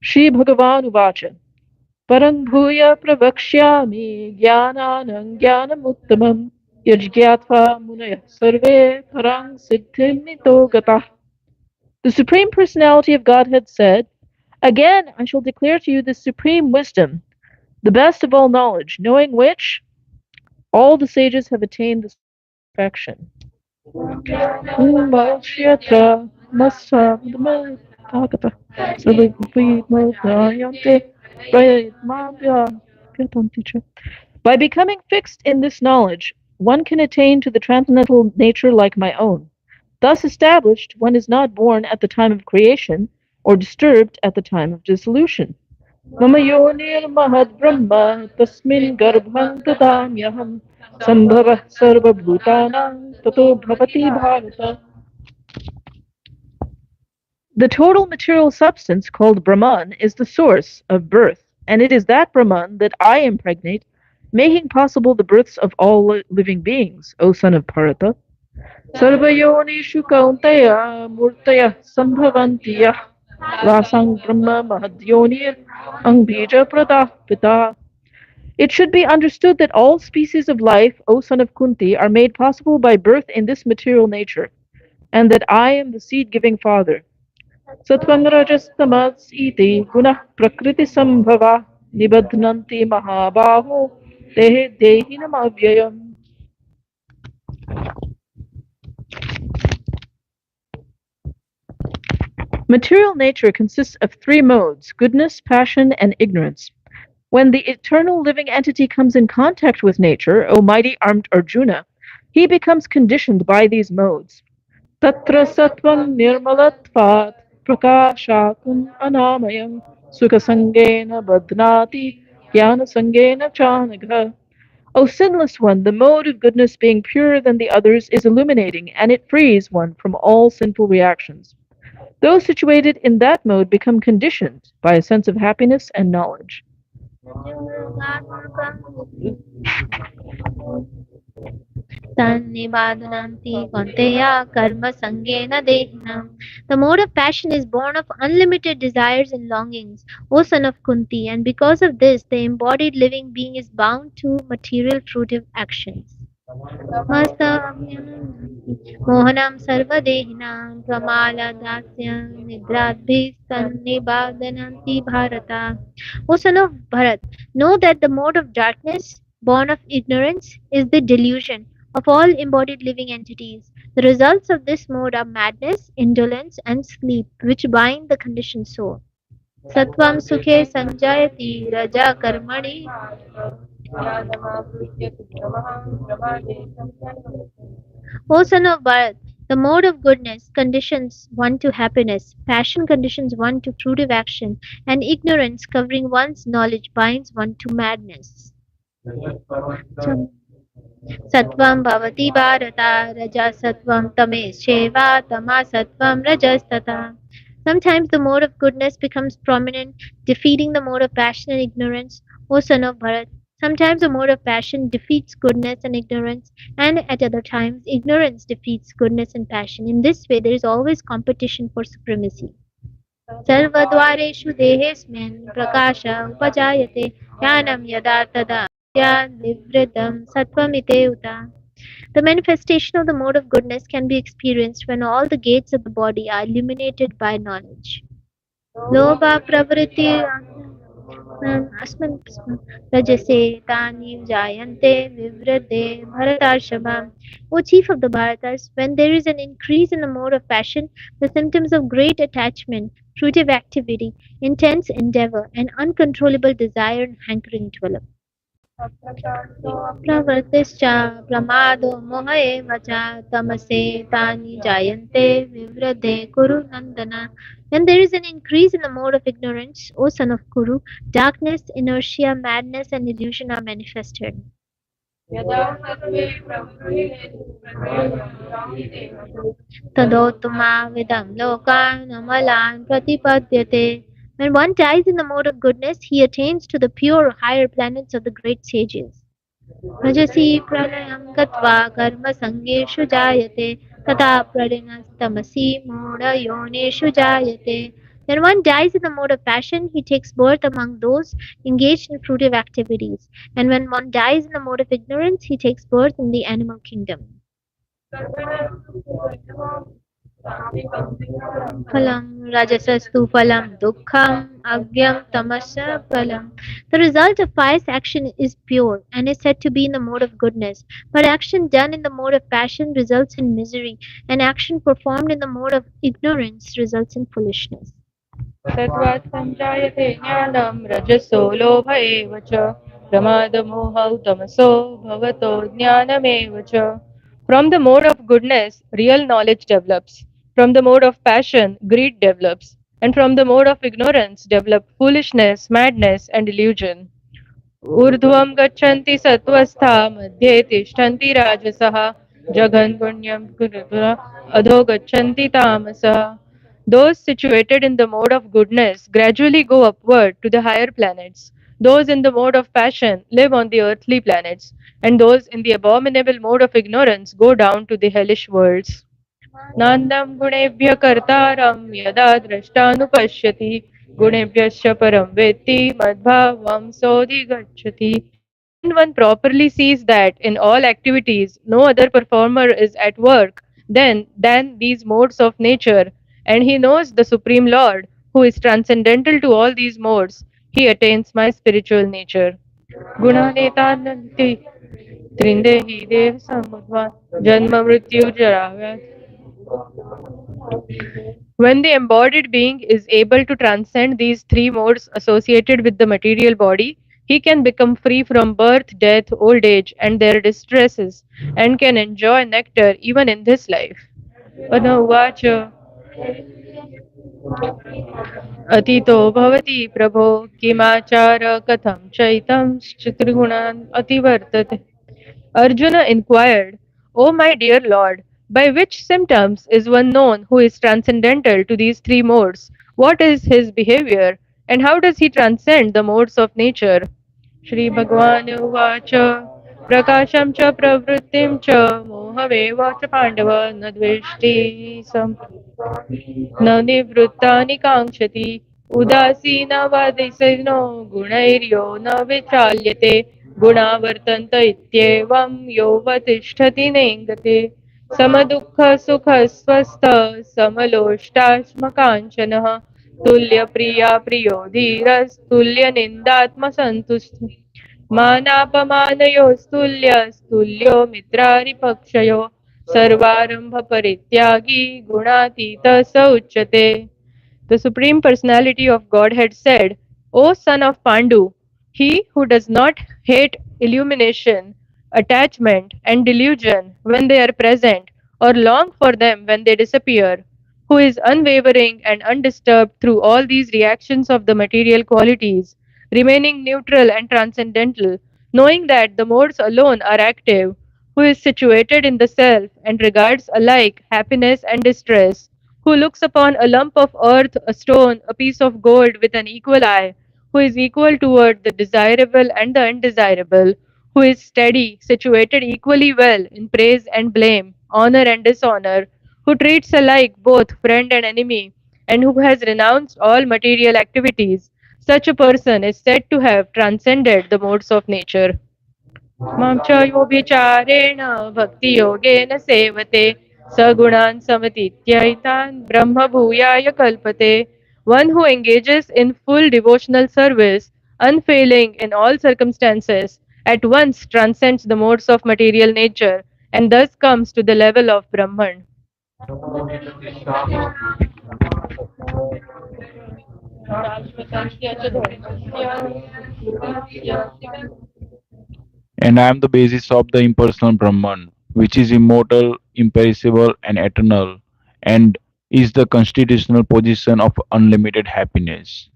Shri Bhagavan Uvacha. Parang bhuya pravakshyami jnananang jnanamuttamam yajgyatva munaya sarve parang siddhim mito gatah. The Supreme Personality of Godhead said, "Again I shall declare to you the supreme wisdom, the best of all knowledge, knowing which all the sages have attained the perfection." By becoming fixed in this knowledge, one can attain to the transcendental nature like my own. Thus established, one is not born at the time of creation or disturbed at the time of dissolution. Mama yonir mahad brahma tasmin garbham tadamyaham sambhavah sarva bhutanam tato bhavati bharata. The total material substance called Brahman is the source of birth, and it is that Brahman that I impregnate, making possible the births of all living beings, O son of Bharata. Sarvayonishu kauntaya murtaya sambhavanti yah rasang brahma mahadyonir angbija pradapita. It should be understood that all species of life, O son of Kunti, are made possible by birth in this material nature, and that I am the seed-giving father. Sattvam rajas tamas iti gunah prakriti sambhava nibadhnanti mahabaho dehe dehinam avyayam. Material nature consists of three modes: goodness, passion, and ignorance. When the eternal living entity comes in contact with nature, O mighty armed Arjuna, he becomes conditioned by these modes. Tatra sattvam nirmalatvat prakashakam anamayam sukasangena badhnati jnanasangena chanagha. O sinless one, the mode of goodness being purer than the others is illuminating, and it frees one from all sinful reactions. Those situated in that mode become conditioned by a sense of happiness and knowledge. Tannibadananti konteya karma sangena dehinam. The mode of passion is born of unlimited desires and longings, O son of Kunti, and because of this, the embodied living being is bound to material fruitive actions. Mohanam sarvadehinam pramaladasya nidradbhistannibadananti bharata. O son of Bharat, know that the mode of darkness, born of ignorance, is the delusion of all embodied living entities. The results of this mode are madness, indolence, and sleep, which bind the conditioned soul. Sattvam sukhe sanjayati raja karmani O son of Bharat, the mode of goodness conditions one to happiness, passion conditions one to fruitive action, and ignorance covering one's knowledge binds one to madness. Sattvam bhavati bharata, rajasattvam tamesheva, tamasattvam rajastata. Sometimes the mode of goodness becomes prominent, defeating the mode of passion and ignorance, O son of Bharat. Sometimes the mode of passion defeats goodness and ignorance, and at other times ignorance defeats goodness and passion. In this way, there is always competition for supremacy. सर्वद्वारेषु देहेऽस्मिन् प्रकाश उपजायते ज्ञानं यदा तदा विवृतं सत्त्वमिति उत. The manifestation of the mode of goodness can be experienced when all the gates of the body are illuminated by knowledge. Lobha pravritti अस्मिन् रजसे तानि jayante vivrade bharatarshava. O chief of the Bharatas, when there is an increase in the mode of passion, the symptoms of great attachment, fruitive activity, intense endeavor, and uncontrollable desire and hankering develop. प्रवृत्तिश्च प्रमादो मोह एव च तमसे तानि जायन्ते विवृद्धे कुरु नन्दन. When there is an increase in the mode of ignorance, O son of Kuru, darkness, inertia, madness, and illusion are manifested. Tadottamavidam lokan amalan pratipadyate. When one dies in the mode of goodness, he attains to the pure higher planets of the great sages. Rajasi pralayam gatva karma sangeshu jayate tata prarinastamasi moda yoneshu jayate. When one dies in the mode of passion, he takes birth among those engaged in fruitive activities. And when one dies in the mode of ignorance, he takes birth in the animal kingdom. Phalam rajasastu phalam dukkham agyam tamasa phalam. The result of pious action is pure and is said to be in the mode of goodness. But action done in the mode of passion results in misery, and action performed in the mode of ignorance results in foolishness. सत्त्वात् सञ्जायते ज्ञानं रजसो लोभ एव च प्रमादमोहौ तमसो भवतो ज्ञानमेव च. From the mode of goodness, real knowledge develops. From the mode of passion, greed develops. And from the mode of ignorance develop foolishness, madness, and illusion. ऊर्ध्वं गच्छन्ति सत्त्वस्था मध्ये तिष्ठन्ति राजसः जघन् पुण्यं कृत्वा अधो गच्छन्ति तामसः. Those situated in the mode of goodness gradually go upward to the higher planets. Those in the mode of passion live on the earthly planets, and those in the abominable mode of ignorance go down to the hellish worlds. नान्दं गुणेभ्यः कर्तारं यदा द्रष्टानुपश्यति गुणेभ्यश्च परं वेत्ति मद्भावं सोऽधिगच्छति. When one properly sees that in all activities no other performer is at work than these modes of nature, and he knows the Supreme Lord, who is transcendental to all these modes, he attains my spiritual nature. गुणानेतानन्ति त्रिन्देहि देव समुद्भवान् जन्म मृत्यु जरा व्याधि. When the embodied being is able to transcend these three modes associated with the material body, he can become free from birth, death, old age, and their distresses, and can enjoy nectar even in this life. Uvacha अतीतो भवति प्रभो किमाचार कथं चैतं त्रिगुणान् अतिवर्तते. Arjuna inquired, O my dear Lord, by which symptoms is one known who is transcendental to these three modes? What is his behavior, and how does he transcend the modes of nature? Shri Bhagavan Uvacha Prakasham cha pravrittim cha mohaveva cha pandava nadveshti sam न निवृत्तानि काङ्क्षति उदासीनवदिसिनो गुणैर्यो न विचाल्यते गुणा वर्तन्त इत्येवं योऽवतिष्ठति नेङ्गते समदुःखसुखस्वस्थ समलोष्टाश्मकाञ्चनः तुल्यप्रिया प्रियो धीरस्तुल्यनिन्दात्मसन्तुष्टः मानापमानयोस्तुल्यस्तुल्यो मित्रारिपक्षयो सर्वारंभ परित्यागी गुणातीत स उच्यते. The Supreme Personality of Godhead said, O son of Pandu, He who does not hate illumination, attachment, and delusion when they are present, or long for them when they disappear, who is unwavering and undisturbed through all these reactions of the material qualities, remaining neutral and transcendental, knowing that the modes alone are active, who is situated in the self and regards alike happiness and distress, who looks upon a lump of earth, a stone, a piece of gold with an equal eye, who is equal toward the desirable and the undesirable, who is steady, situated equally well in praise and blame, honor and dishonor, who treats alike both friend and enemy, and who has renounced all material activities. Such a person is said to have transcended the modes of nature. मां च यो विचारेण भक्तियोगेन सेवते सगुणान् समतीत्यैतान् ब्रह्मभूयाय कल्पते. One who engages in full devotional service, unfailing in all circumstances, at once transcends the modes of material nature and thus comes to the level of Brahman. And I am the basis of the impersonal Brahman, which is immortal, imperishable, and eternal, and is the constitutional position of unlimited happiness.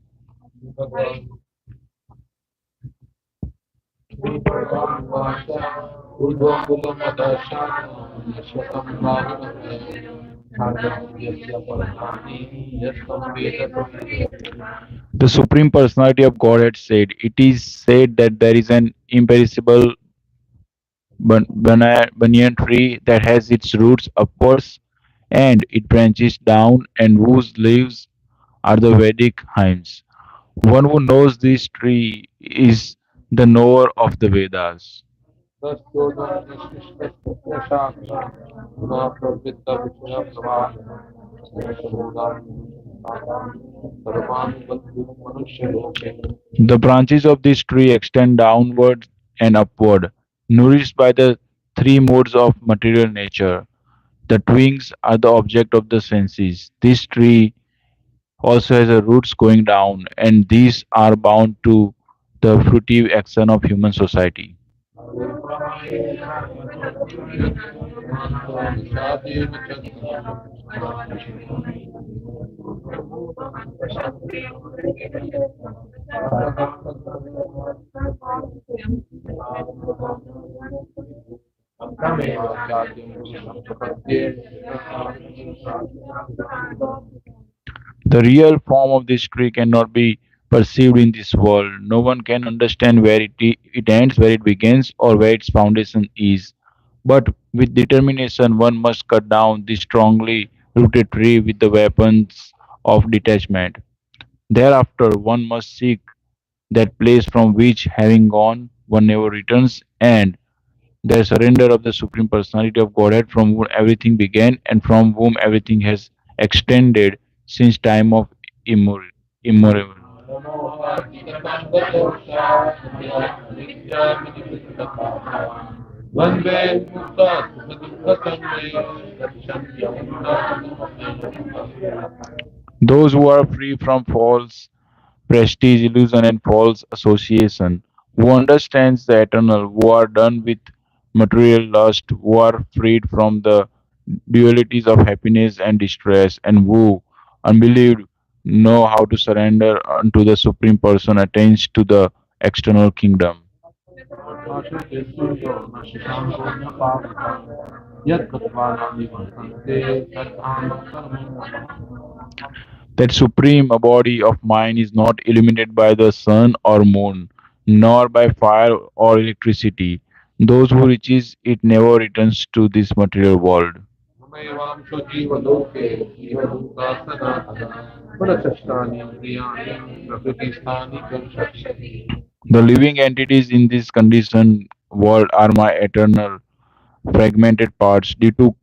The Supreme Personality of Godhead said, "It is said that there is an imperishable banyan tree that has its roots upwards and it branches down, and whose leaves are the Vedic hymns. One who knows this tree is the knower of the Vedas." The branches of this tree extend downward and upward, nourished by the three modes of material nature. The twigs are the object of the senses. This tree also has a roots going down, and these are bound to the fruitive action of human society. The real form of this tree cannot be perceived in this world. No one can understand where it ends, where it begins, or where its foundation is. But with determination, one must cut down this strongly rooted tree with the weapons of detachment. Thereafter, one must seek that place from which, having gone, one never returns, and the surrender of the Supreme Personality of Godhead, from whom everything began and from whom everything has extended since time of immemorial. Those who are free from false prestige, illusion, and false association, who understands the eternal, who are done with material lust, who are freed from the dualities of happiness and distress, and who, unbelieved, know how to surrender unto the Supreme Person, attains to the external kingdom. That supreme body of mine is not illuminated by the sun or moon, nor by fire or electricity. Those who reaches it never returns to this material world. The living entities in this conditioned world are my eternal fragmented parts. Due to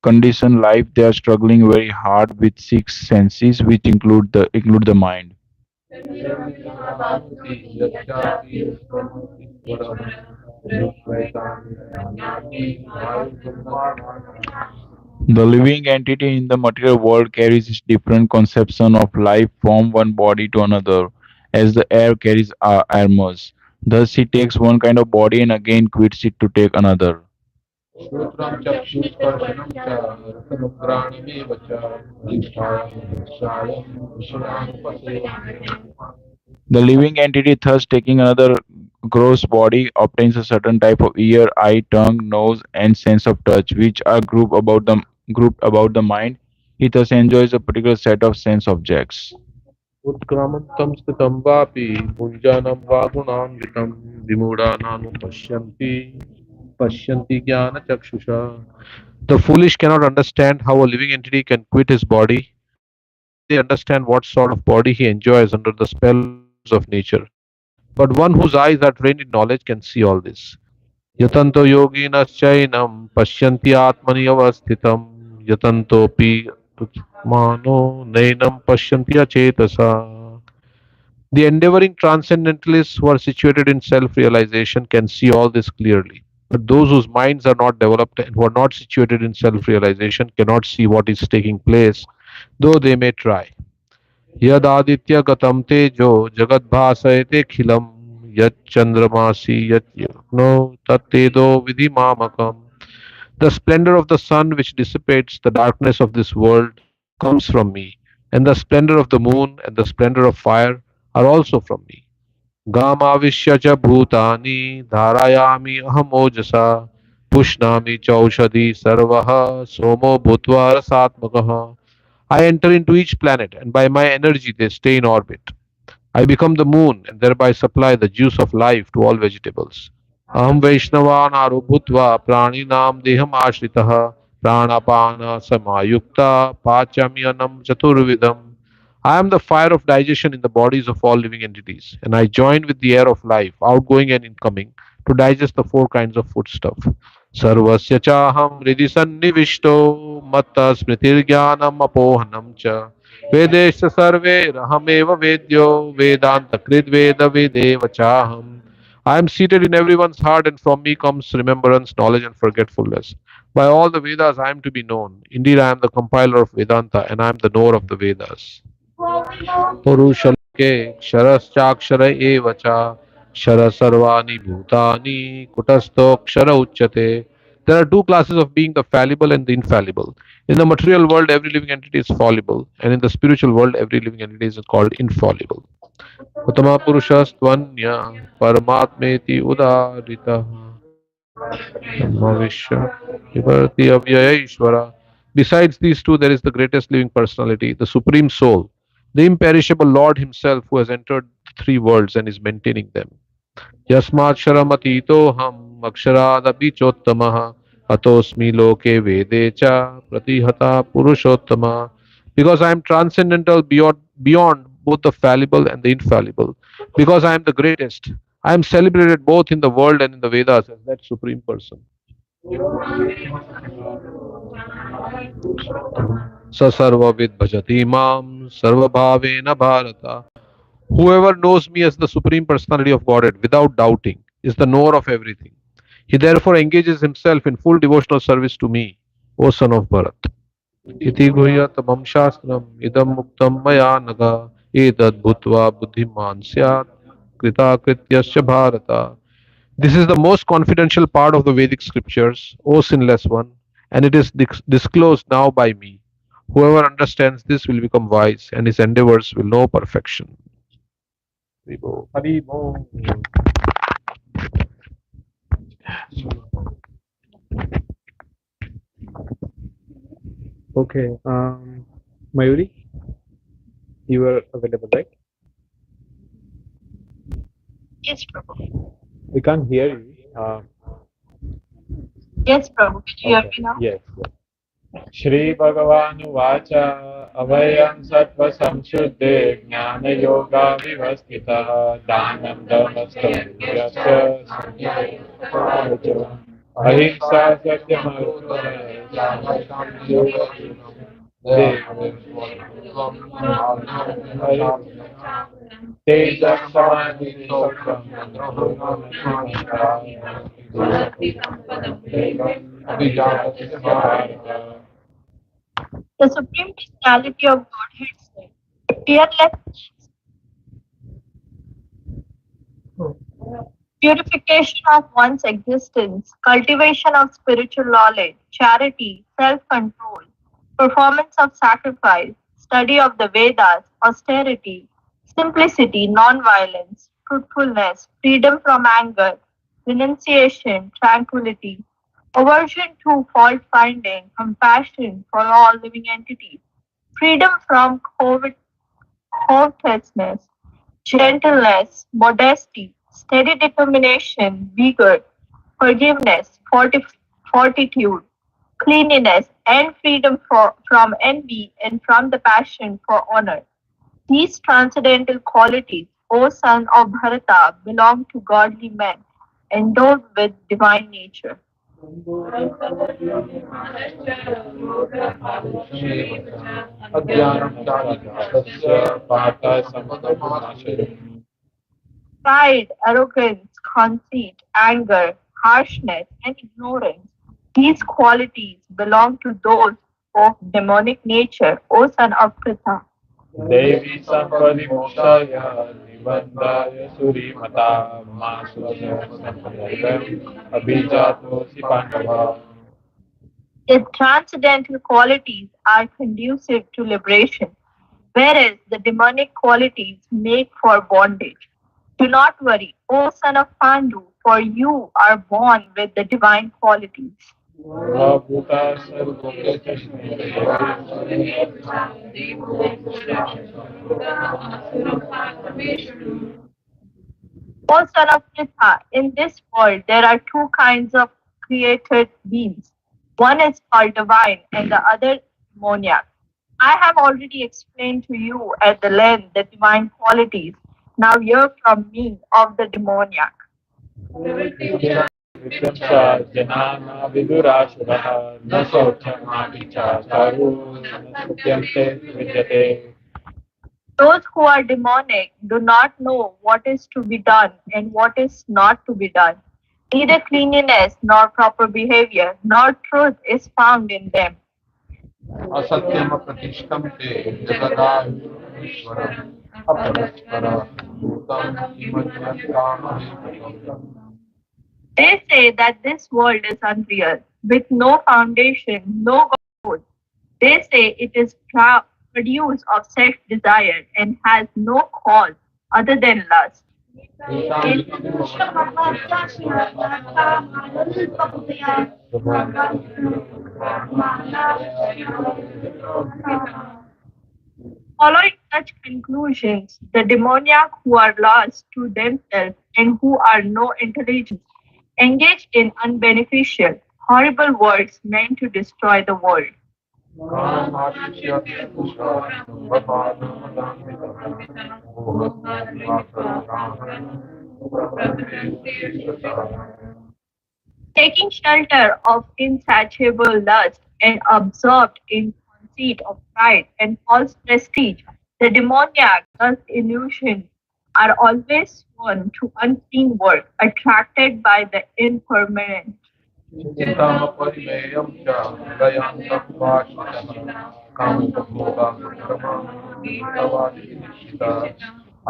conditioned life, they are struggling very hard with six senses, which include the mind. The living entity in the material world carries its different conception of life from one body to another, as the air carries armors. Thus he takes one kind of body and again quits it to take another. श्रोत्रं चक्षुस्पर्शनं च रसनं घ्राणमेव च अधिष्ठानं स्वायं विषयानुपसेवते. The living entity, thus taking another gross body, obtains a certain type of ear, eye, tongue, nose, and sense of touch, which are grouped about the mind. He thus enjoys a particular set of sense objects. उत्क्रामन्तं स्थितं वापि भुञ्जानं वा गुणान्वितं विमूढानानुपश्यन्ति पश्यन्ति ज्ञानचक्षुषा. The foolish cannot understand how a living entity can quit his body, nor can they understand what sort of body he enjoys under the spell of the glories of nature. But one whose eyes are trained in knowledge can see all this. Yatanto yoginaschainam pashyanti atmani avasthitam yatantopi tutmano nainam pashyanti achetasa. The endeavoring transcendentalists who are situated in self realization can see all this clearly. But those whose minds are not developed and who are not situated in self realization cannot see what is taking place, though they may try. यदादित्य गतं तेजो जगद्भासयतेऽखिलं यच्चन्द्रमासि यज्ञो तत्तेजो विधिमामकम्. The splendor of the sun which dissipates the darkness of this world comes from me, and the splendor of the moon and the splendor of fire are also from me. Gamavisya cha bhutani dharayami ahamojasa pushnami chaushadi sarvaha somo bhutva rasatmakaha. I enter into each planet, and by my energy they stay in orbit. I become the moon, and thereby supply the juice of life to all vegetables. Aham Vaishnavanaru bhutva praninam deham ashritah pranapana samayukta pachamyanam chaturvidam. I am the fire of digestion in the bodies of all living entities, and I join with the air of life, outgoing and incoming, to digest the four kinds of foodstuff. Sarvasya chaham hridhi sannivishto matta smritirjnanam apohanam cha Vedesha sarve rahameva vedyo vedanta kridveda vedeva chaham. I am seated in everyone's heart, and from me comes remembrance, knowledge, and forgetfulness. By all the Vedas I am to be known. Indeed, I am the compiler of Vedanta, and I am the knower of the Vedas. पुरुषलोके क्षरश्चाक्षर एव च क्षर सर्वाणि भूतानि कुटस्थोऽक्षर उच्यते. There are two classes of being, the fallible and the infallible. In the material world, every living entity is fallible, and in the spiritual world, every living entity is called infallible. Uttama purushastvanya paramatmeti udaritah Brahmavishya Vivarti Avyaya Ishvara. Besides these two, there is the greatest living personality, the Supreme Soul, the imperishable Lord Himself who has entered the three worlds and is maintaining them. Yasmaksharamatoham Aksharadapi Chottamaha Atosmi Loke Vedecha Pratihata Purushottama. Because I am transcendental beyond both the fallible and the infallible. Because I am the greatest. I am celebrated both in the world and in the Vedas as that Supreme Person. Sasarvavid bhajati mam sarvabhavena bharata. Whoever knows me as the Supreme Personality of Godhead without doubting is the knower of everything. He therefore engages himself in full devotional service to me, O son of Bharat. Iti guhyatamam shastram idam muktam maya naga etad bhutva buddhiman syat krita krityasya bharata. This is the most confidential part of the Vedic scriptures, O sinless one, and it is disclosed now by me. Whoever understands this will become wise, and his endeavors will know perfection. Haribo, Haribo. Okay. Mayuri, you are available, right? Yes, Prabhu. We can't hear you. Yes, Prabhu. Can you hear Okay. me now? Yes. Shri Bhagavanuvacha Avayam Sattva Samshuddhe Jnana Yoga Vivastita Dhanam Dhamastam Yasya Ahimsa Satyam Teja Samadhi Sokam The Supreme Personality of Godhead said, fearless Purification of one's existence, cultivation of spiritual knowledge, charity, self-control, performance of sacrifice, study of the Vedas, austerity, simplicity, non-violence, truthfulness, freedom from anger, renunciation, tranquility, aversion to fault-finding, compassion for all living entities, freedom from covetousness, gentleness, modesty, steady determination, vigor, forgiveness, fortitude, cleanliness, and freedom from envy and from the passion for honor. These transcendental qualities, O son of Bharata, belong to godly men, endowed with divine nature. अज्ञानञ्जातस्य पार्थाय समस्तगुणाशयम् Pride, arrogance, conceit, anger, harshness, and ignorance. These qualities belong to those of demonic nature, O son of Pritha. देवी सम्परिमोक्षाय निबन्धाय सुरीमता मा स्वसम्प्रदायम् अभिजातोऽसि Pandava. Its transcendental qualities are conducive to liberation, whereas the demonic qualities make for bondage. Do not worry, O son of Pandu, for you are born with the divine qualities. भूता सर्वलोकेऽस्मिन् O son of Pritha, in this world there are two kinds of created beings. One is called divine and the other demoniac. I have already explained to you at the length the divine qualities. Now hear from me of the demoniac. विद्यं च जनाना विदुराशुरः न शौचमापि च चारु न सत्यं ते विद्यते. Those who are demonic do not know what is to be done and what is not to be done. Neither cleanliness nor proper behavior nor truth is found in them. असत्यमप्रतिष्ठं ते जगदायुरीश्वरम् अपरस्पर भूतं किमन्यत्कामहेतुकम्. They say that this world is unreal, with no foundation, no God. They say it is produced of self desire and has no cause other than lust. Following such conclusions, the demoniac who are lost to themselves and who are no intelligence engage in unbeneficial, horrible works meant to destroy the world. Taking shelter of insatiable lust and absorbed in conceit of pride and false prestige, the demoniac, thus illusions, are always sworn to unseen work, attracted by the impermanent. चिन्तामपरिमेयं च प्रयान्तं वाचिनः कामुकभोगाकृतमानीतवादिनिश्चिता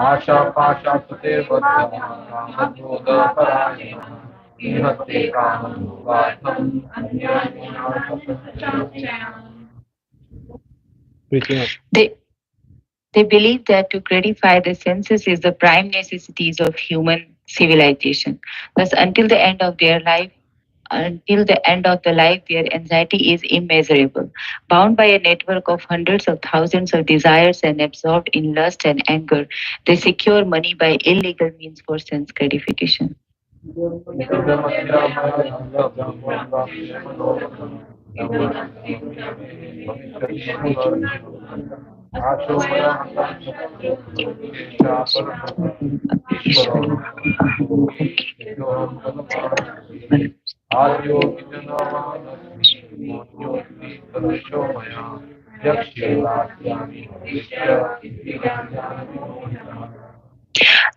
आशापाशास्तुतिर्बद्धः कामक्रोधपरायणः निहत्ते कामभोगार्थम् अन्येनार्थसञ्चयाम्. Preaching. They believe that to gratify the senses is the prime necessities of human civilization. Thus, until the end of the life, their anxiety is immeasurable. Bound by a network of hundreds of thousands of desires and absorbed in lust and anger, they secure money by illegal means for sense gratification.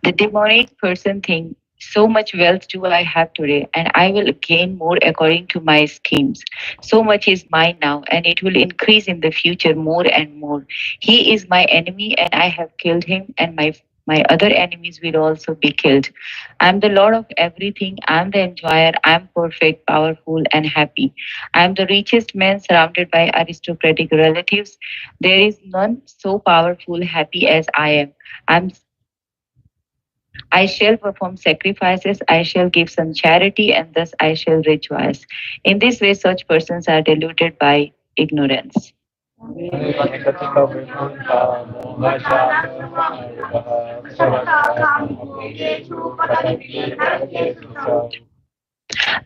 The demonic person thinks, so much wealth do I have today, and I will gain more according to my schemes. So much is mine now, and it will increase in the future more and more. He is my enemy, and I have killed him, and My other enemies will also be killed. I am the Lord of everything. I am the enjoyer. I am perfect, powerful, and happy. I am the richest man surrounded by aristocratic relatives. There is none so powerful, happy as I am. I'm I shall perform sacrifices, I shall give some charity, and thus I shall rejoice. In this way, such persons are deluded by ignorance.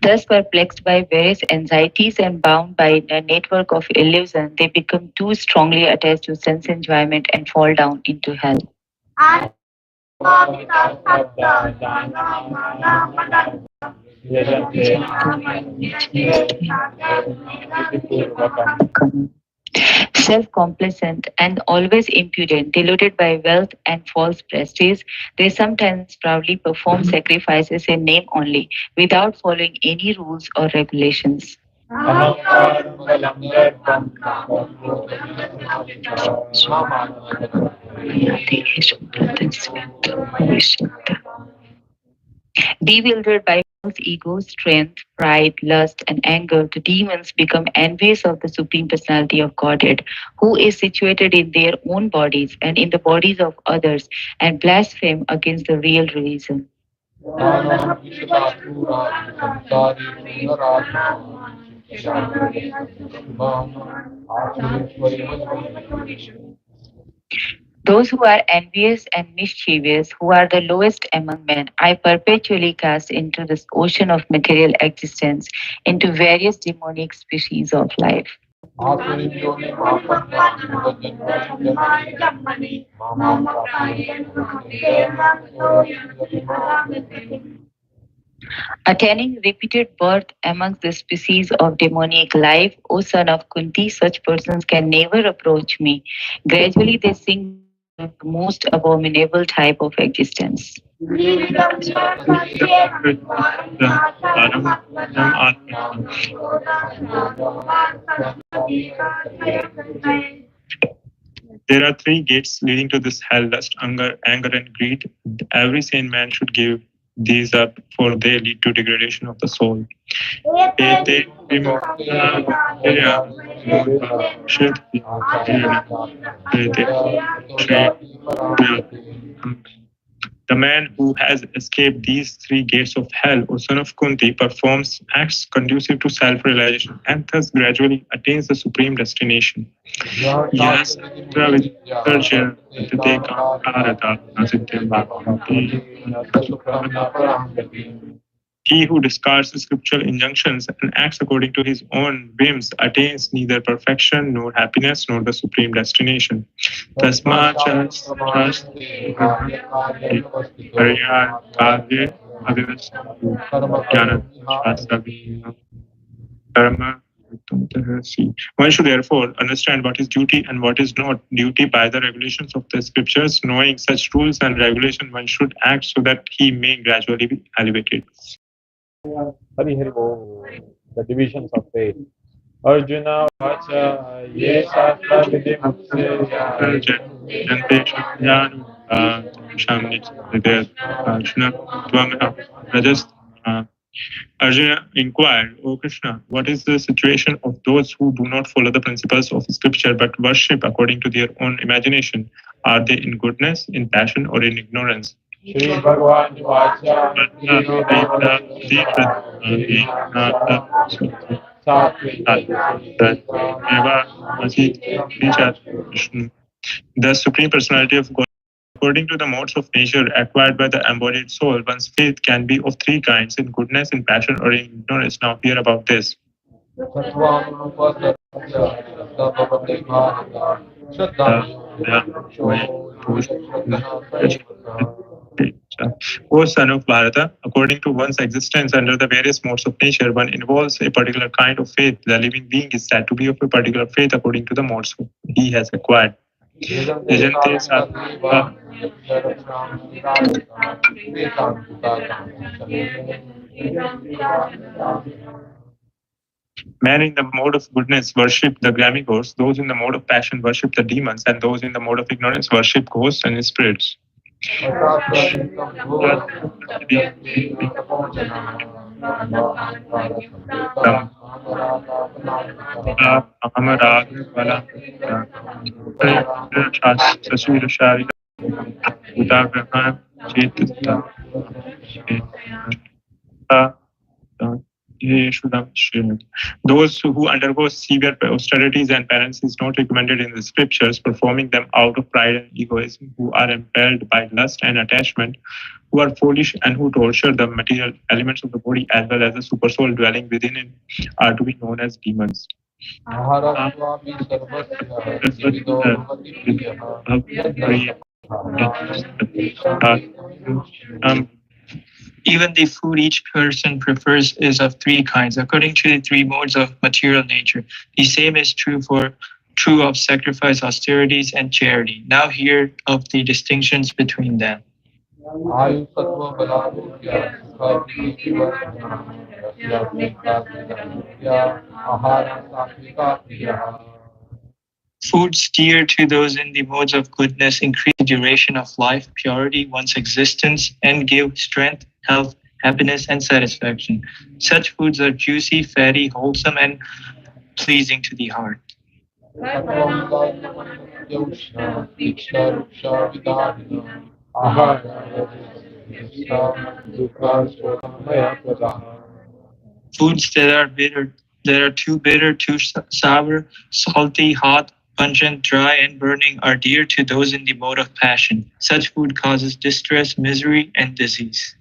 Thus, perplexed by various anxieties and bound by a network of illusion, they become too strongly attached to sense enjoyment and fall down into hell. Self complacent and always impudent, deluded by wealth and false prestige, they sometimes proudly perform sacrifices in name only, without following any rules or regulations. Bewildered by false ego, strength, pride, lust, and anger, the demons become envious of the Supreme Personality of Godhead, who is situated in their own bodies and in the bodies of others, and blaspheme against the real reason. Those who are envious and mischievous, who are the lowest among men, I perpetually cast into this ocean of material existence, into various demonic species of life. Attaining repeated birth amongst the species of demoniac life, O son of Kunti, such persons can never approach me. Gradually they sink down into the most abominable type of existence. There are three gates leading to this hell: lust, anger, and greed. Every sane man should give these up, for they lead to degradation of the soul. Ete vimoksha vidya shritti The man who has escaped these three gates of hell, O son of Kunti, performs acts conducive to self-realization and thus gradually attains the supreme destination. Yes, Travitarja Tadeka Arata Nasityam Bhakti. He who discards the scriptural injunctions and acts according to his own whims attains neither perfection nor happiness nor the supreme destination. Tasma One should therefore understand what is duty and what is not duty by the regulations of the scriptures. Knowing such rules and regulations, one should act so that he may gradually be elevated. Hari Hari Bol. The divisions of faith. Arjuna Vacha Ye Shastra Vidhi Arjuna inquired, O Krishna, what is the situation of those who do not follow the principles of scripture but worship according to their own imagination? Are they in goodness, in passion, or in ignorance? Shri Bhagavan Vacha The Supreme Personality of God, according to the modes of nature acquired by the embodied soul, one's faith can be of three kinds: in goodness, in passion, or in ignorance. Now hear about this. O son of Bharata, according to one's existence under the various modes of nature, one involves a particular kind of faith. The living being is said to be of a particular faith according to the modes he has acquired. Men in the mode of goodness worship the demigods, those in the mode of passion worship the demons, and those in the mode of ignorance worship ghosts and spirits. Asatvadikam bhojam satyam tapojana brahmanamparasamrita amaradapanayita Amarad Sasura Shari Udagraham Chetita those who undergo severe austerities and penance is not recommended in the scriptures, performing them out of pride and egoism, who are impelled by lust and attachment, who are foolish and who torture the material elements of the body as well as the supersoul dwelling within it, are to be known as demons. aharaswapi sarvasya vivido bhavati priyaha Um, Even the food each person prefers is of three kinds, according to the three modes of material nature. The same is true of sacrifice, austerities, and charity. Now hear of the distinctions between them. आयु सत्व बलारोग्य सुखा आहार सात्विका प्रियः Foods dear to those in the modes of goodness increase the duration of life, purity, one's existence, and give strength, health, happiness, and satisfaction. Such foods are juicy, fatty, wholesome, and pleasing to the heart. Foods that are too bitter, too sour, salty, hot, pungent, dry, and burning are dear to those in the mode of passion. Such food causes distress, misery, and disease.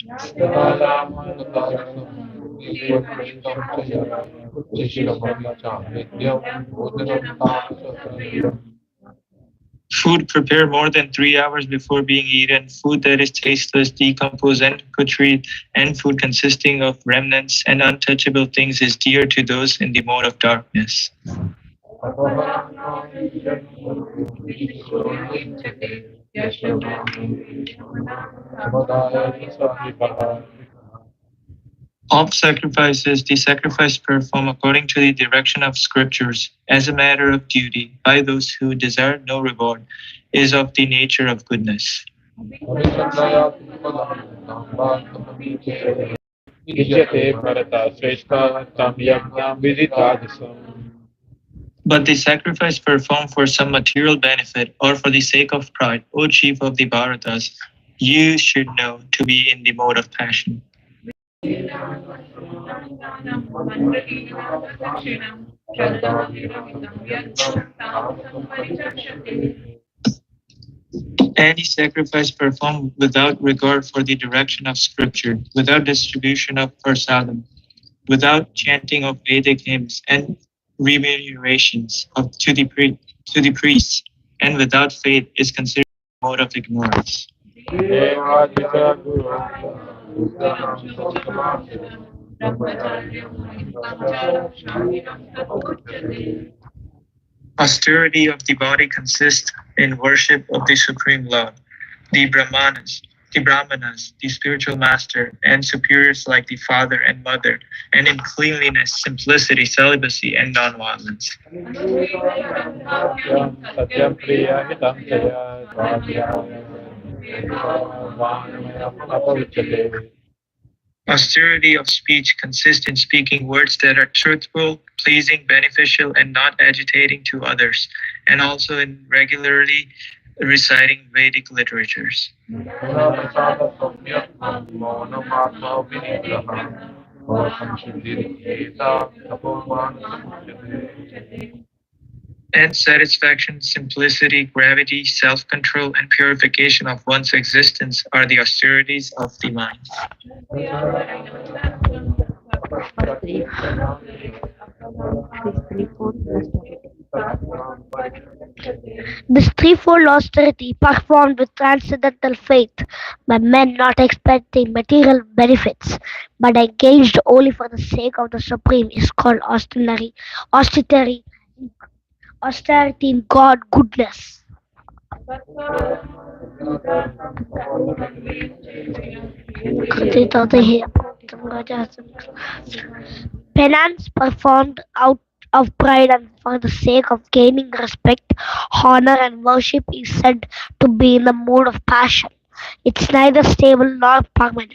Food prepared more than 3 hours before being eaten, food that is tasteless, decomposed, and putrid, and food consisting of remnants and untouchable things is dear to those in the mode of darkness. Of sacrifices, the sacrifice performed according to the direction of scriptures as a matter of duty by those who desire no reward is of the nature of goodness. But the sacrifice performed for some material benefit or for the sake of pride, O chief of the Bharatas, you should know to be in the mode of passion. Any sacrifice performed without regard for the direction of scripture, without distribution of prasadam, without chanting of Vedic hymns and remunerations to the priests, and without faith is considered a mode of ignorance. Austerity of the body consists in worship of the Supreme Lord, the Brahmanas, the spiritual master, and superiors like the father and mother, and in cleanliness, simplicity, celibacy, and non-violence. Austerity of speech consists in speaking words that are truthful, pleasing, beneficial, and not agitating to others, and also in regularly reciting Vedic literatures. And satisfaction, simplicity, gravity, self-control, and purification of one's existence are the austerities of the mind. This threefold austerity, performed with transcendental faith by men not expecting material benefits, but engaged only for the sake of the Supreme, is called austerity, austerity in God goodness. Penance performed out of pride and for the sake of gaining respect, honor, and worship is said to be in the mood of passion. It's neither stable nor permanent.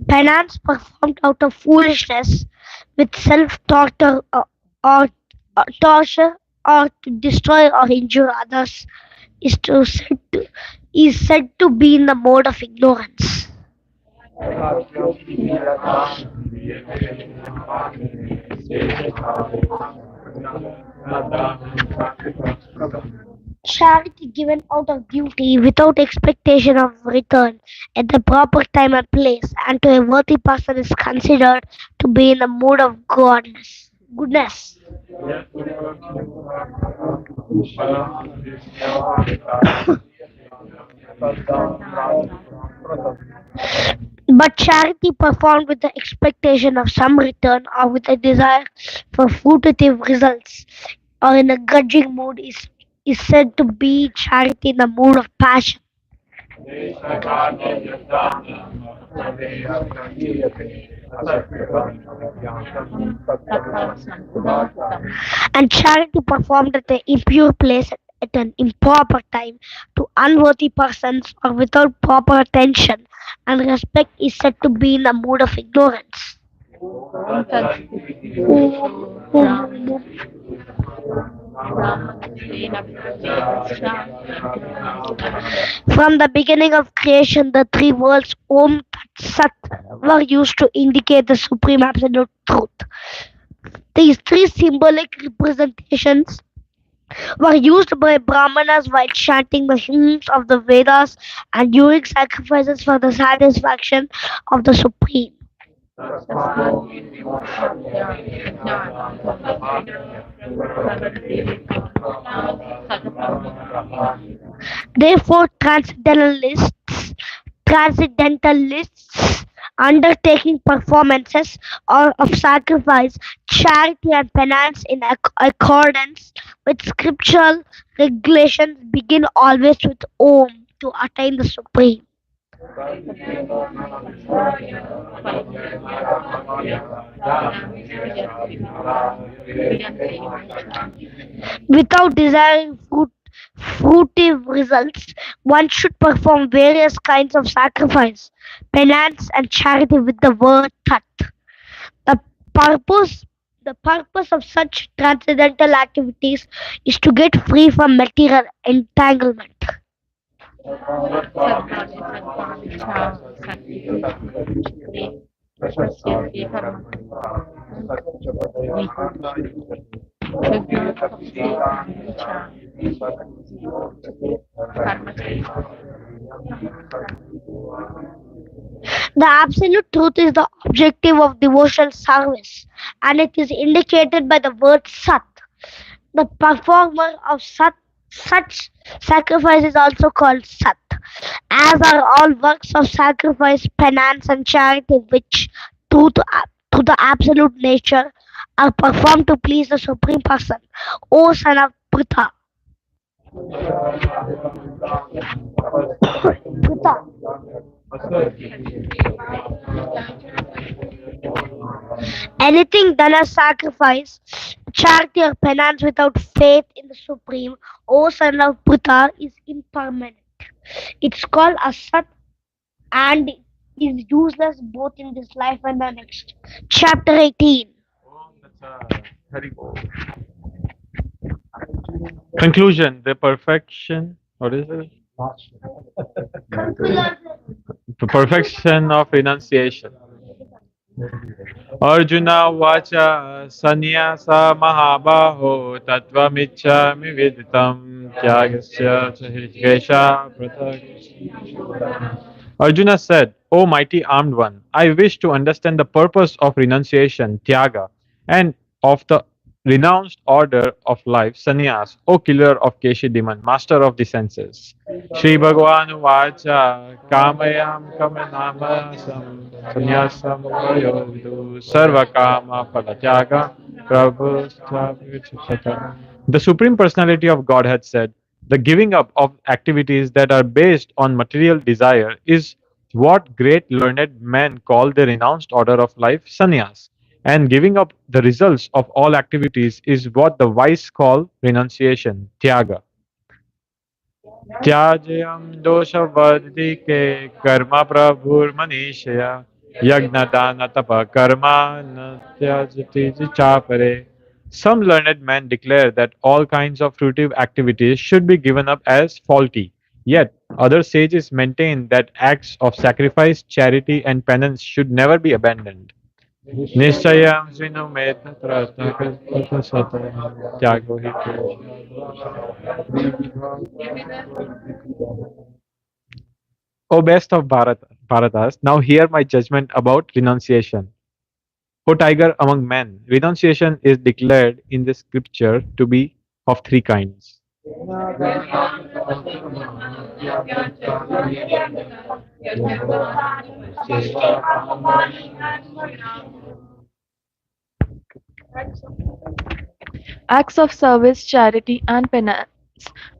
Penance performed out of foolishness with self-torture torture or to destroy or injure others is said to be in the mode of ignorance. Charity given out of duty without expectation of return at the proper time and place and to a worthy person is considered to be in the mood of goodness. But charity performed with the expectation of some return or with a desire for fruitive results or in a grudging mood is said to be charity in the mood of passion. And charity performed at an impure place at an improper time to unworthy persons or without proper attention and respect is said to be in the mood of ignorance. From the beginning of creation, the three words Om Tat Sat were used to indicate the supreme absolute truth. These three symbolic representations were used by Brahmanas while chanting the hymns of the Vedas and during sacrifices for the satisfaction of the Supreme. Therefore, transcendentalists undertaking performances or of sacrifice, charity, and penance in accordance with scriptural regulations begin always with Om to attain the Supreme. Without desiring fruitive results, one should perform various kinds of sacrifice, penance, and charity with the word Tat. The purpose the purpose of such transcendental activities is to get free from material entanglement. The absolute truth is the objective of devotional service, and it is indicated by the word Sat. The performer of such sacrifice is also called Sat, as are all works of sacrifice, penance, and charity which, to the absolute nature, are performed to please the Supreme Person. O son of Pritha, Pritha, anything done as sacrifice, charity, or penance without faith in the Supreme, O son of Pritha, is impermanent. It's called asat and is useless both in this life and the next. Chapter 18. Conclusion: the perfection. What is it? The perfection of renunciation. Arjuna vacha sannyasa mahabaho tattvamiccami viditam tyagasya sahishkesha pratak. Arjuna said, O mighty armed one, I wish to understand the purpose of renunciation, tyaga, and of the renounced order of life, sannyas, O killer of Keshi demon, master of the senses. Shri Bhagavan Vacha Kamayam Kamanamasam Sannyasam Vayovidu Sarva Kama Palatyaga Prabhu. The Supreme Personality of Godhead said, the giving up of activities that are based on material desire is what great learned men call the renounced order of life, sannyas. And giving up the results of all activities is what the wise call renunciation, tyaga. त्याज्यं दोषवर्धिके कर्म प्रभुर्मनीषया यज्ञदानतपः कर्मा न त्यजति chapare. Some learned men declare that all kinds of fruitive activities should be given up as faulty. Yet, other sages maintain that acts of sacrifice, charity, and penance should never be abandoned. निश्चयं विनुमेत त्यागो हि O best of Bharatas, now hear my judgment about renunciation. O tiger among men, renunciation is declared in the scripture to be of three kinds. Acts of service, charity, and penance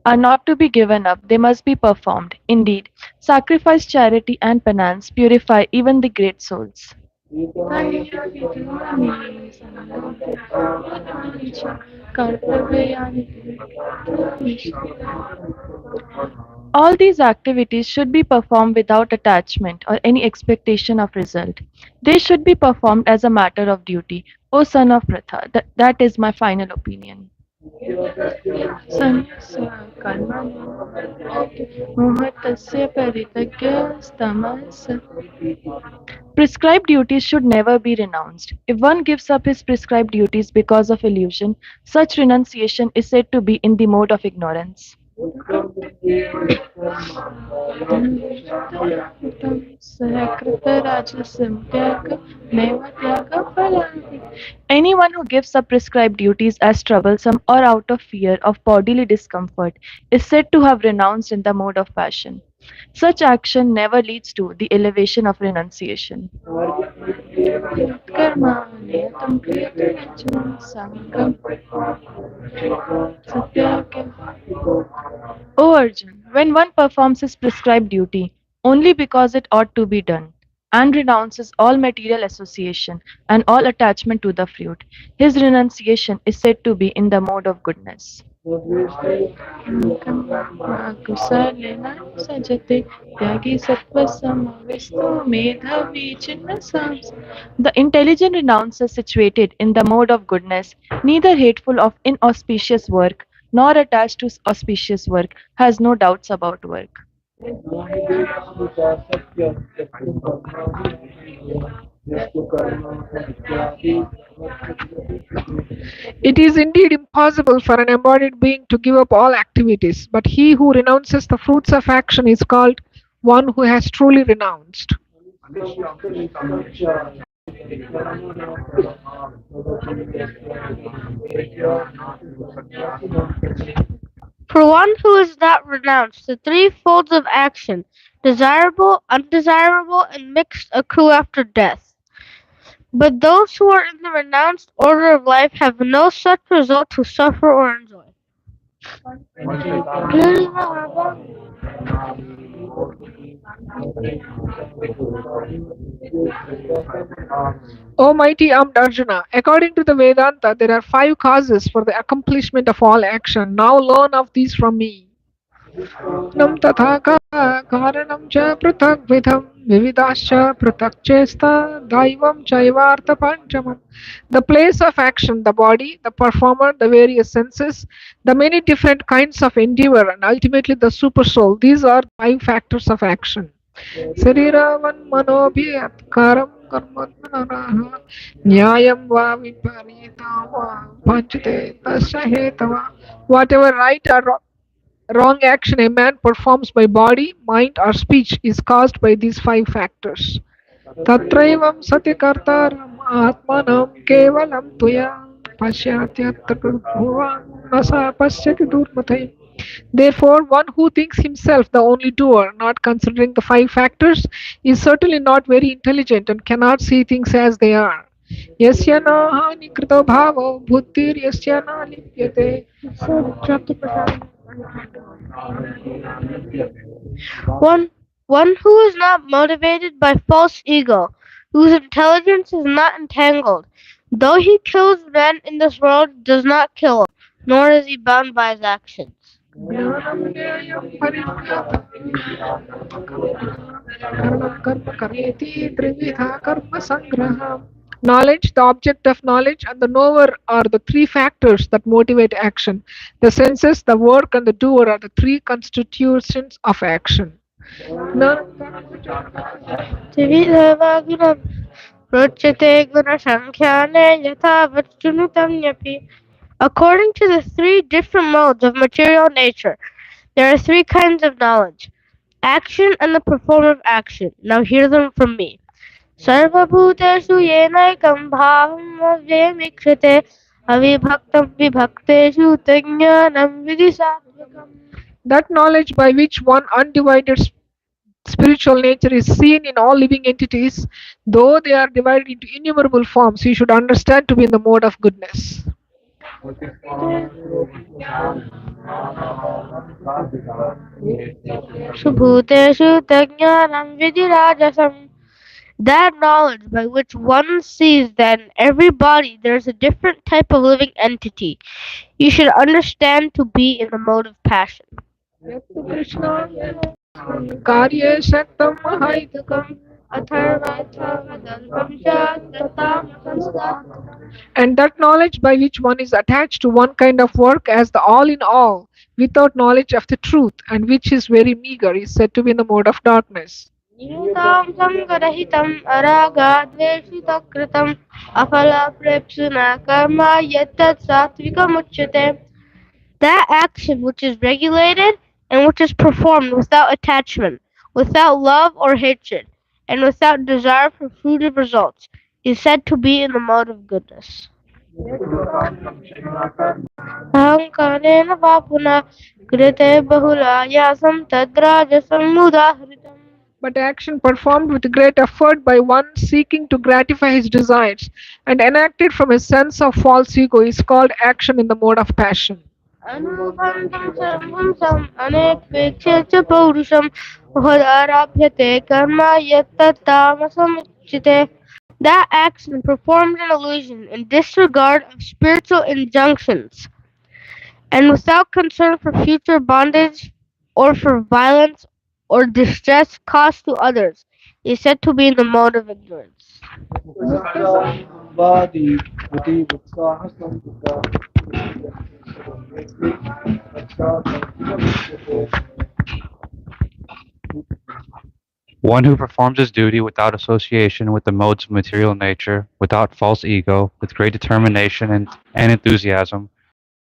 are not to be given up, they must be performed. Indeed, sacrifice, charity, and penance purify even the great souls. All these activities should be performed without attachment or any expectation of result. They should be performed as a matter of duty. O son of Pratha, that is my final opinion. Sannyasa karmano muhatasya paritagyastamas. Prescribed duties should never be renounced. If one gives up his prescribed duties because of illusion, such renunciation is said to be in the mode of ignorance. Anyone who gives up prescribed duties as troublesome or out of fear of bodily discomfort is said to have renounced in the mode of passion. Such action never leads to the elevation of renunciation. O Arjun, when one performs his prescribed duty only because it ought to be done, and renounces all material association and all attachment to the fruit, his renunciation is said to be in the mode of goodness. The intelligent renouncer situated in the mode of goodness, neither hateful of inauspicious work nor attached to auspicious work, has no doubts about work. It is indeed impossible for an embodied being to give up all activities, but he who renounces the fruits of action is called one who has truly renounced. For one who is not renounced, the three folds of action, desirable, undesirable, and mixed, accrue after death. But those who are in the renounced order of life have no such result to suffer or enjoy. O mighty armed Arjuna, according to the Vedanta, there are five causes for the accomplishment of all action. Now learn of these from me. Nam tatha karanam cha prathak vidham vividascha prathak chesta daivam chaivartha panchamam. The place of action, the body, the performer, the various senses, the many different kinds of endeavor, and ultimately the super soul. These are five factors of action. Sariravan manobhyatkaram karmadmanaraha nyayam va viparita va panchate tasya hetava. Whatever right or wrong action a man performs by body, mind, or speech is caused by these five factors. Tatraivam sati kartaram atmanam kevalam tuya pasyatyatra bhuvan nasa pasyati durmatai. Therefore, one who thinks himself the only doer, not considering the five factors, is certainly not very intelligent and cannot see things as they are. Yasya na hani krito bhavo buddhir yasya na lipyate. One who is not motivated by false ego, whose intelligence is not entangled, Though he kills men in this world, he does not kill them, nor is he bound by his actions. ज्ञानं ज्ञेयं परिज्ञातं कर्म कर्म करेति त्रिविधा कर्म संग्रह. Knowledge, the object of knowledge, and the knower are the three factors that motivate action. The senses, the work, and the doer are the three constitutions of action. त्रिविधवाग्नं रोचते गुणसङ्ख्याने यथा वस्तुनितम्यपि. According to the three different modes of material nature, there are three kinds of knowledge: action and the performer of action. Now hear them from me. सर्वभूतेषु येनैकं भावम् अव्ययमीक्षते अविभक्तं विभक्तेषु तज्ज्ञानं विधि सात्विकम्. That knowledge by which one undivided spiritual nature is seen in all living entities, though they are divided into innumerable forms, you should understand to be in the mode of goodness. Subhuteषु तज्ज्ञानं विधिराजसम्. That knowledge by which one sees that in every body there is a different type of living entity, you should understand to be in the mode of passion. यत्तु कार्ये शक्तं महायुतकम् अथर्वथवदल्पं च तथामतं स्यात्. And that knowledge by which one is attached to one kind of work as the all in all, without knowledge of the truth, and which is very meager, is said to be in the mode of darkness. नियतां सङ्गरहितम् अरागाद्वेषितकृतम् अफलप्रेप्सुना कर्म यत्तत् सात्विकमुच्यते. That action which is regulated and which is performed without attachment, without love or hatred, and without desire for fruitive results, is said to be in the mode of goodness. अहङ्कारेण पापुना कृते बहुलायासं तद्राजसं मुदाहृतम्. But action performed with great effort by one seeking to gratify his desires and enacted from a sense of false ego is called action in the mode of passion. अनुबन्धं सर्वंसम् अनेकवेक्ष्य च पौरुषं महदारभ्यते कर्म यत्तत्तामसमुच्यते. That action performed in illusion in disregard of spiritual injunctions and without concern for future bondage or for violence or distress caused to others is said to be in the mode of ignorance. One who performs his duty without association with the modes of material nature, without false ego, with great determination and enthusiasm,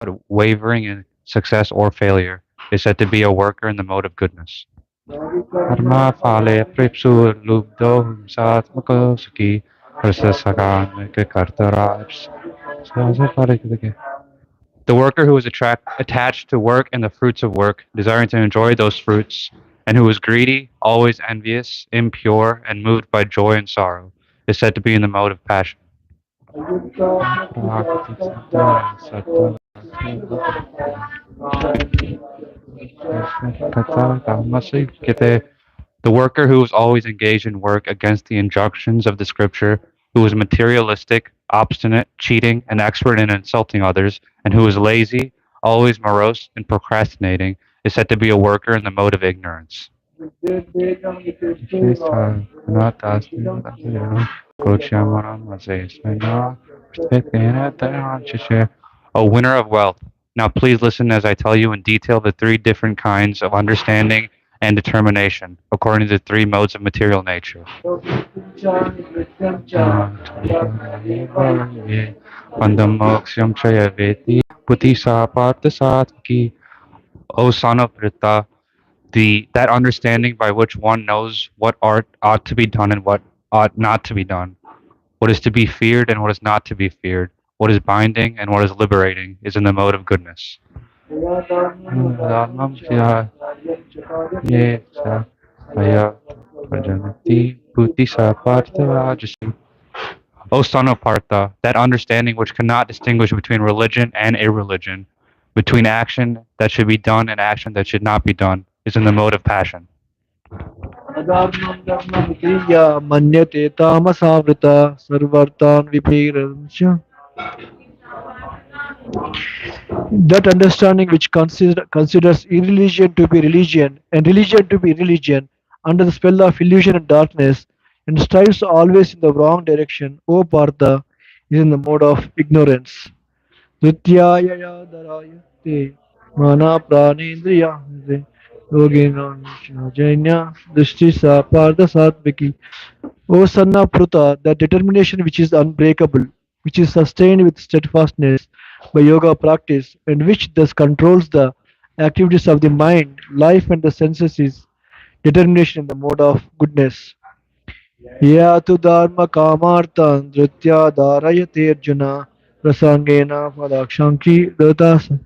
without wavering in success or failure, is said to be a worker in the mode of goodness. Karma phale pripsu lubdo himsatmako sukhi rasasagan kartaraj. The worker who is attached to work and the fruits of work, desiring to enjoy those fruits, and who is greedy, always envious, impure, and moved by joy and sorrow, is said to be in the mode of passion. The worker who is always engaged in work against the injunctions of the scripture, who is materialistic, obstinate, cheating, and expert in insulting others, and who is lazy, always morose, and procrastinating, is said to be a worker in the mode of ignorance. O winner of wealth, now please listen as I tell you in detail the three different kinds of understanding and determination according to the three modes of material nature. O son of Prita, that understanding by which one knows what ought to be done and what ought not to be done, what is to be feared and what is not to be feared, what is binding and what is liberating, is in the mode of goodness. O son of Partha, that understanding which cannot distinguish between religion and irreligion, between action that should be done and action that should not be done, is in the mode of passion. अधर्मं धर्ममिति या मन्यते तामसावृता सर्वार्थान् विपेरंस्य. That understanding which considers irreligion to be religion and religion to be religion under the spell of illusion and darkness and strives always in the wrong direction, O Partha, is in the mode of ignorance. Drityaya dharayate mana pranendriya yogena janya drishtisa partha satviki. O son of Pruta, that determination which is unbreakable, which is sustained with steadfastness by yoga practice, and which thus controls the activities of the mind, life, and the senses, is determination in the mode of goodness. Yatu dharma kamartan dritya dharayate arjuna prasangena padakshanki datas.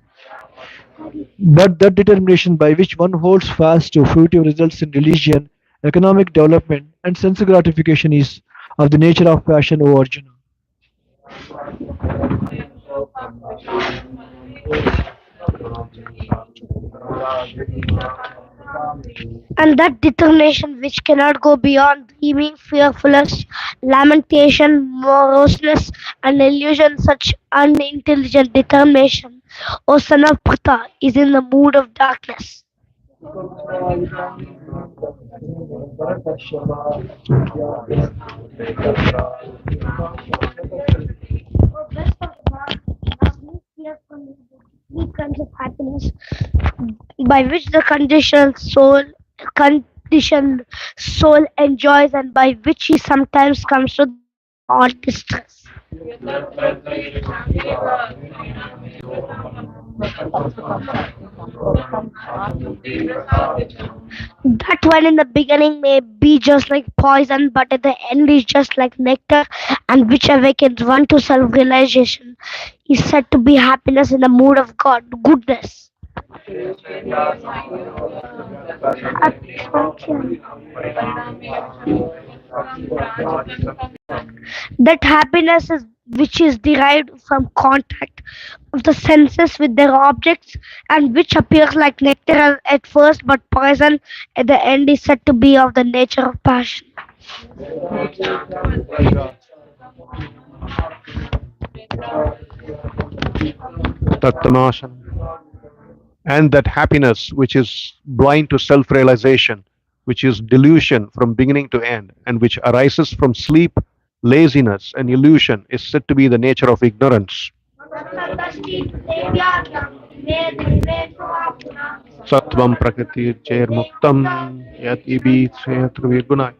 But that determination by which one holds fast to fruitive results in religion, economic development, and sense gratification is of the nature of passion, O Arjuna. And that determination which cannot go beyond dreaming, fearfulness, lamentation, moroseness, and illusion, such unintelligent determination, O son of Pritha, is in the mood of darkness. O best of God, must we fear from the three kinds of happiness by which the conditioned soul enjoys and by which he sometimes comes to the end or distress. That one in the beginning may be just like poison, but at the end is just like nectar, and which awakens one to self realization is said to be happiness in the mood of God, goodness. Attraction. That happiness is which is derived from contact of the senses with their objects and which appears like nectar at first but poison at the end is said to be of the nature of passion. Tattvanashan. And that happiness which is blind to self realization, which is delusion from beginning to end, and which arises from sleep, laziness, and illusion, is said to be the nature of ignorance. Sattvam prakriti muktam yat ibi gunai.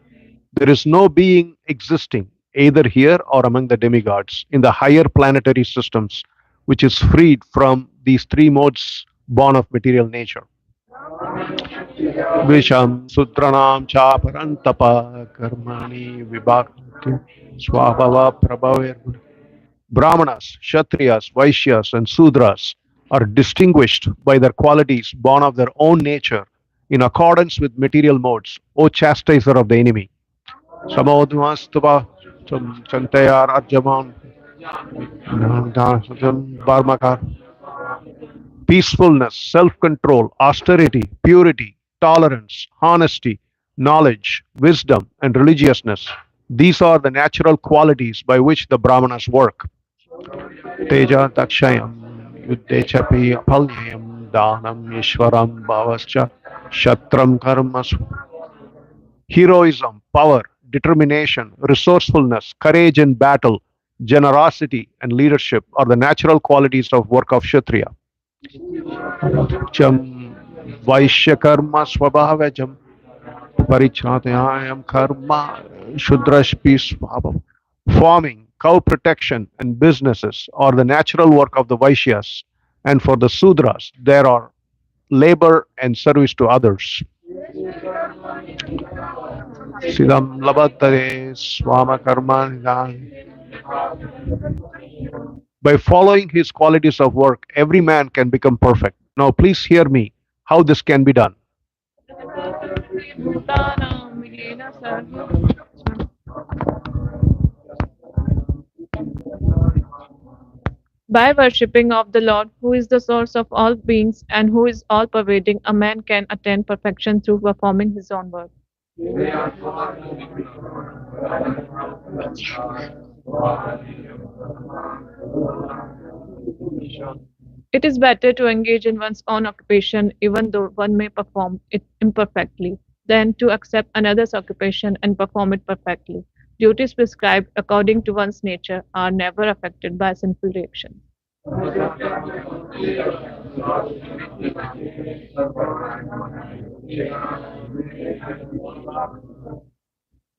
There is no being existing, either here or among the demigods, in the higher planetary systems, which is freed from these three modes born of material nature. Visham Sudranam Chaparantapa Karmani Vibhakti Swabhava Prabhavir. Brahmanas, Kshatriyas, Vaishyas, and Sudras are distinguished by their qualities born of their own nature in accordance with material modes, O chastiser of the enemy. Samodhmastava Chantayar Arjaman Barmakar. Peacefulness, self control, austerity, purity, tolerance, honesty, knowledge, wisdom, and religiousness. These are the natural qualities by which the Brahmanas work. Teja Dakshayam, Yuddechapi Apalyayam, Danam Ishwaram Bhavascha, Shatram Karmas. Heroism, power, determination, resourcefulness, courage in battle, generosity, and leadership are the natural qualities of work of Kshatriya. Cham Vaishyakarma Swabhavajam Parichatayam Karma Shudrashpi Swabhavam. Farming, cow protection, and businesses are the natural work of the Vaishyas, and for the Sudras, there are labor and service to others. Sidam Labhatare Swama Karma. By following his qualities of work, every man can become perfect. Now, please hear me how this can be done. By worshipping of the Lord, who is the source of all beings and who is all pervading, a man can attain perfection through performing his own work. It is better to engage in one's own occupation, even though one may perform it imperfectly, than to accept another's occupation and perform it perfectly. Duties prescribed according to one's nature are never affected by sinful reaction.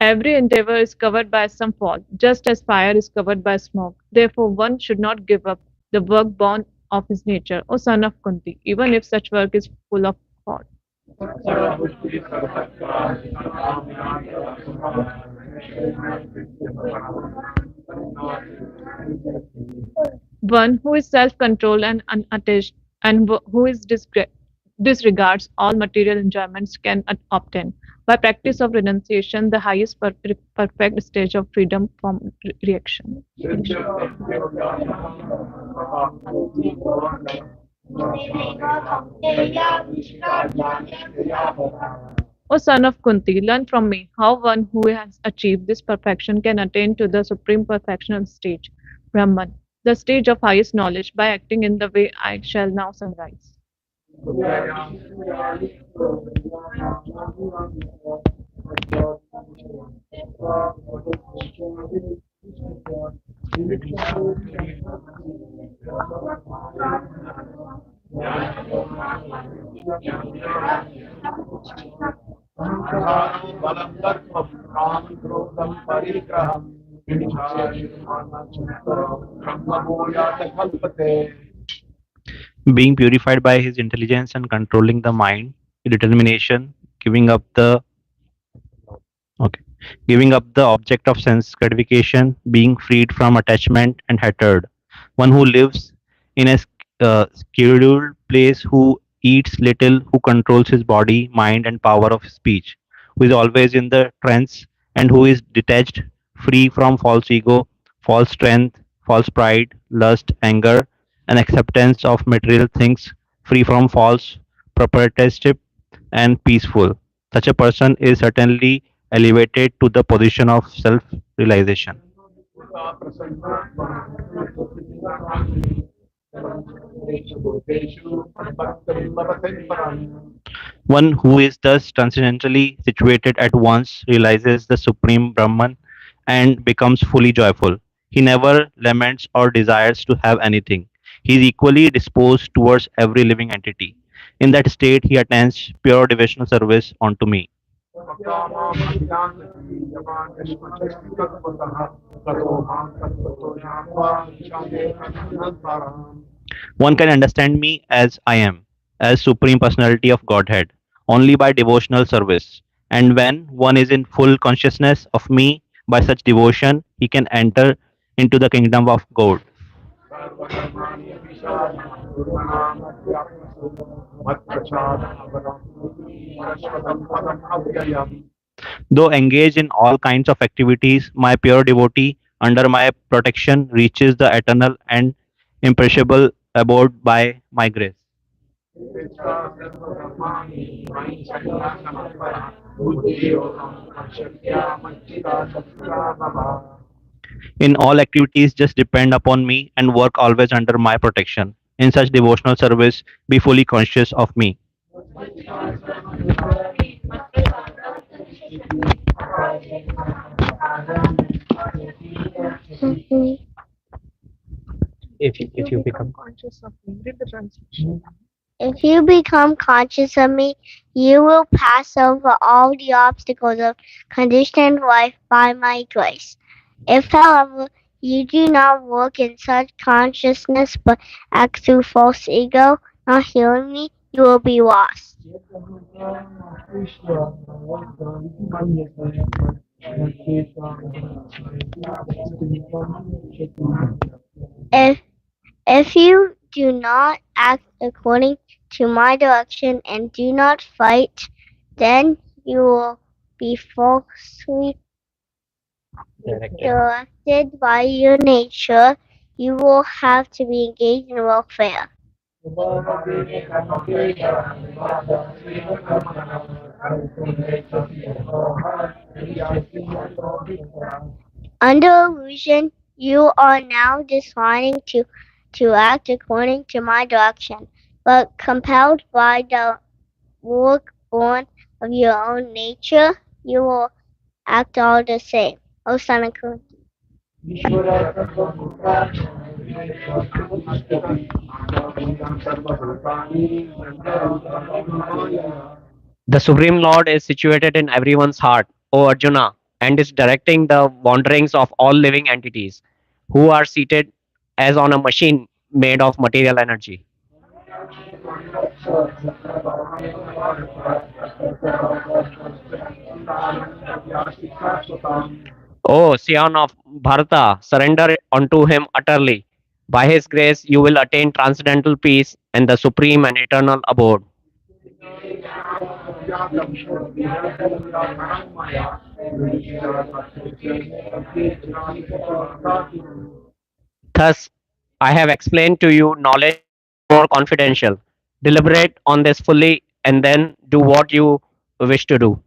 Every endeavor is covered by some fault, just as fire is covered by smoke. Therefore, one should not give up the work born of his nature, O son of Kunti, even if such work is full of fault. One who is self-controlled and unattached, and who is disregards all material enjoyments can obtain, by practice of renunciation, the highest perfect stage of freedom from reaction. O son of Kunti, learn from me how one who has achieved this perfection can attain to the supreme perfectional stage, Brahman, the stage of highest knowledge, by acting in the way I shall now summarize. Being purified by his intelligence and controlling the mind, determination, giving up the okay, giving up the object of sense gratification, being freed from attachment and hatred. One who lives in a scheduled place, who eats little, who controls his body, mind, and power of speech, who is always in the trance, and who is detached, free from false ego, false strength, false pride, lust, anger, and acceptance of material things, free from false proprietorship, and peaceful. Such a person is certainly elevated to the position of self realization. One who is thus transcendently situated at once realizes the supreme Brahman and becomes fully joyful. He never laments or desires to have anything. He is equally disposed towards every living entity. In that state, he attains pure devotional service unto me. One can understand me as I am, as Supreme Personality of Godhead, only by devotional service. And when one is in full consciousness of me by such devotion, he can enter into the kingdom of God. Though engaged in all kinds of activities, my pure devotee, under my protection, reaches the eternal and imperishable abode by my grace. In all activities, just depend upon me and work always under my protection. In such devotional service, be fully conscious of me. If you become Conscious of me, read the translation. If you become conscious of me, you will pass over all the obstacles of conditioned life by my grace. If, however, you do not work in such consciousness but act through false ego, not hearing me, you will be lost. If If you do not act according to my direction and do not fight, then you will be falsely directed by your nature. You will have to be engaged in welfare. Under illusion, you are now deciding to act according to my direction, but compelled by the work born of your own nature, you will act all the same. O son of Kunti. The Supreme Lord is situated in everyone's heart, O Arjuna, and is directing the wanderings of all living entities who are seated as on a machine made of material energy. O Scion of Bharata, surrender unto him utterly. By his grace, you will attain transcendental peace and the supreme and eternal abode. Thus, I have explained to you knowledge more confidential. Deliberate on this fully and then do what you wish to do.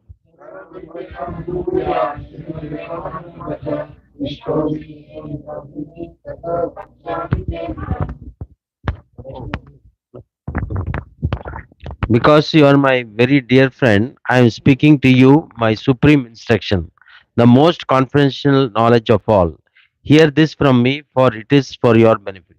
Because you are my very dear friend, I am speaking to you my supreme instruction, the most confidential knowledge of all. Hear this from me, for it is for your benefit.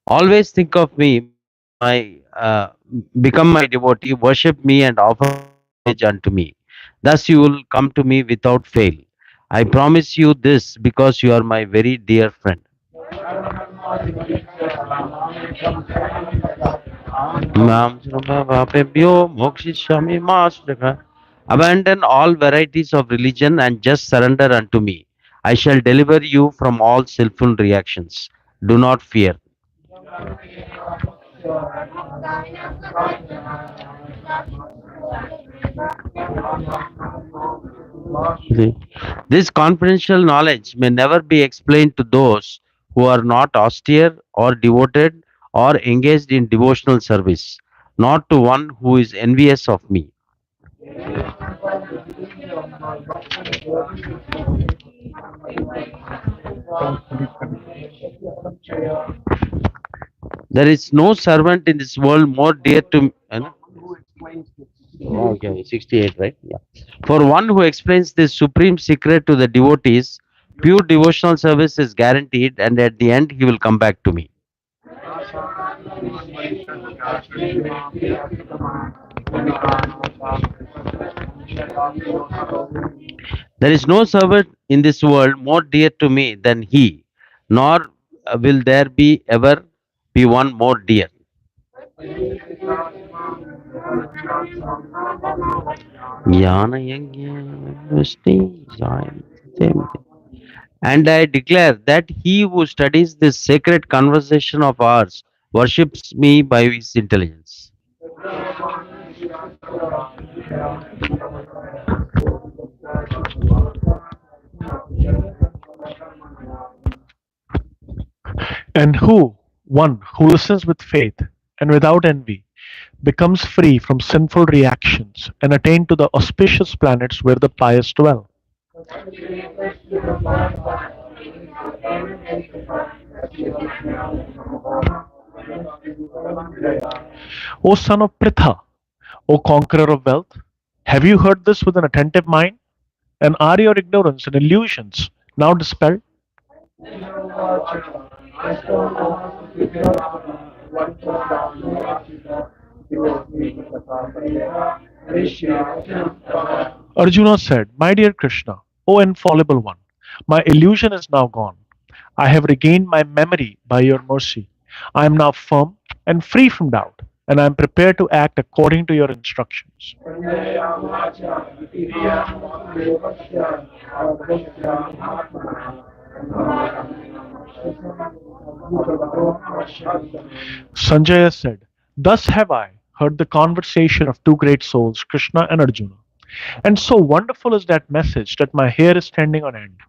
Always think of me, my become my devotee, worship me, and offer homage unto me. Thus you will come to me without fail. I promise you this because you are my very dear friend. Mam Sarvabhapebhyo Mokshishami Masterka. Abandon all varieties of religion and just surrender unto me. I shall deliver you from all sinful reactions. Do not fear. See, this confidential knowledge may never be explained to those who are not austere or devoted or engaged in devotional service, not to one who is envious of me. There is no servant in this world more dear to me. Okay, 68, right? Yeah. For one who explains this supreme secret to the devotees, pure devotional service is guaranteed, and at the end, he will come back to me. There is no servant in this world more dear to me than he, nor will there be ever be one more dear. Jnana yajna vasti jayanti. And I declare that he who studies this sacred conversation of ours worships me by his intelligence. And one who listens with faith and without envy, becomes free from sinful reactions and attain to the auspicious planets where the pious dwell. O son of Pritha, O conqueror of wealth, have you heard this with an attentive mind? And are your ignorance and illusions now dispelled? Arjuna said, My dear Krishna, O infallible one, my illusion is now gone. I have regained my memory by your mercy. I am now firm and free from doubt, and I am prepared to act according to your instructions. Sanjaya said, Thus have I heard the conversation of two great souls, Krishna and Arjuna. And so wonderful is that message that my hair is standing on end.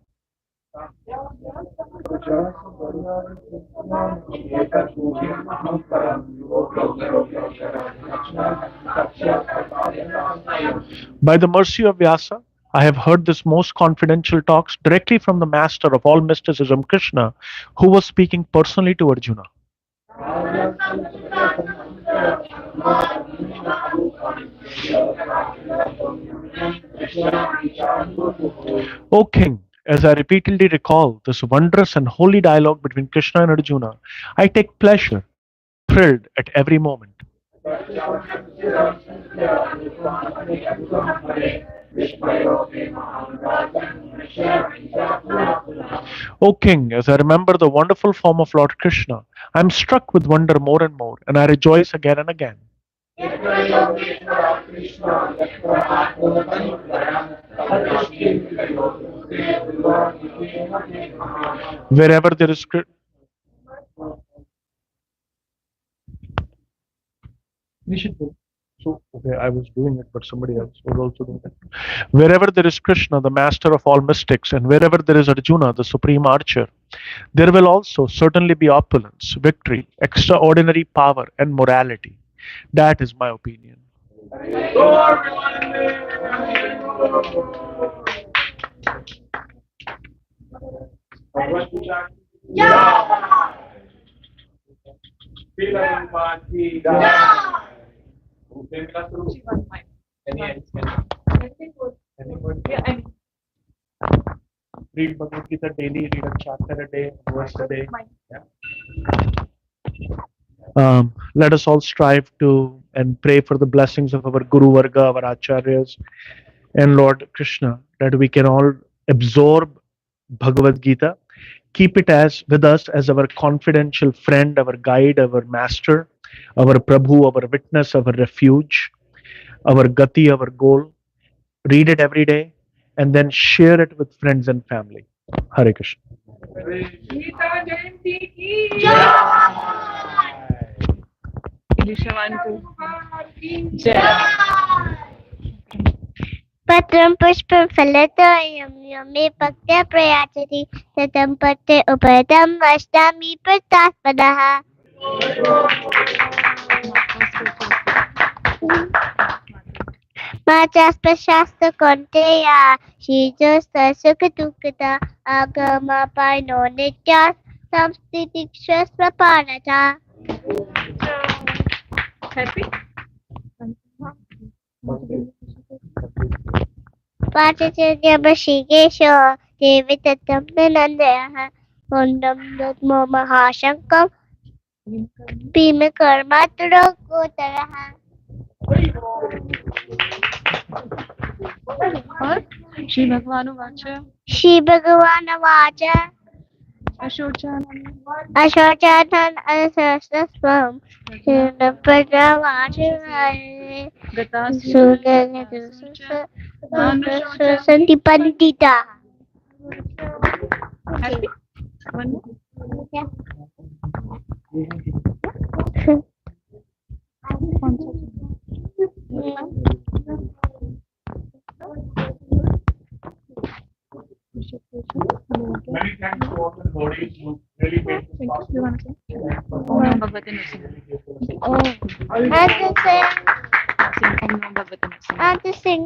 By the mercy of Vyasa, I have heard this most confidential talks directly from the master of all mysticism, Krishna, who was speaking personally to Arjuna. O king, as I repeatedly recall this wondrous and holy dialogue between Krishna and Arjuna, I take pleasure, thrilled at every moment. O king, as I remember the wonderful form of Lord Krishna, I am struck with wonder more and more, and I rejoice again and again. Wherever there is we should do. So, okay, I was doing it, but somebody else was also doing it. Wherever there is Krishna, the master of all mystics, and wherever there is Arjuna, the supreme archer, there will also certainly be opulence, victory, extraordinary power, and morality. That is my opinion. Read Bhagavad Gita daily, read a chapter a day, verse a day. Let us all strive to and pray for the blessings of our Guru Varga, our Acharyas, and Lord Krishna, that we can all absorb Bhagavad Gita, keep it as with us as our confidential friend, our guide, our master, our Prabhu, our witness, our refuge, our gati, our goal. Read it every day and then share it with friends and family. Hare Krishna. Gita Jayanti ki Patram pushpam phalatoyam yame bhaktya prayachati tatam pate upadam vashtami pratasmadaha. Machaspashasta Shasta Konteya Shijasta Sukhatukata Agama Paino Nitya Samstitikshas Prapanata. Happy? Pachacharya Bashigesho Devitatam Nandayaha Kundam Dutmo Mahashankam Bhimakarma Turokotaraha. Shri Bhagavanu Vacha Shri Bhagavana Vacha Ashochanam Ashochanan Asasasvam Srila Vacha Gatasya Santi Pandita. Happy? One Many thanks to all the devotees who really made this possible. Om Namo Bhagavate Nrsimha. And to sing. Om Namo Bhagavate Nrsimha. And to sing.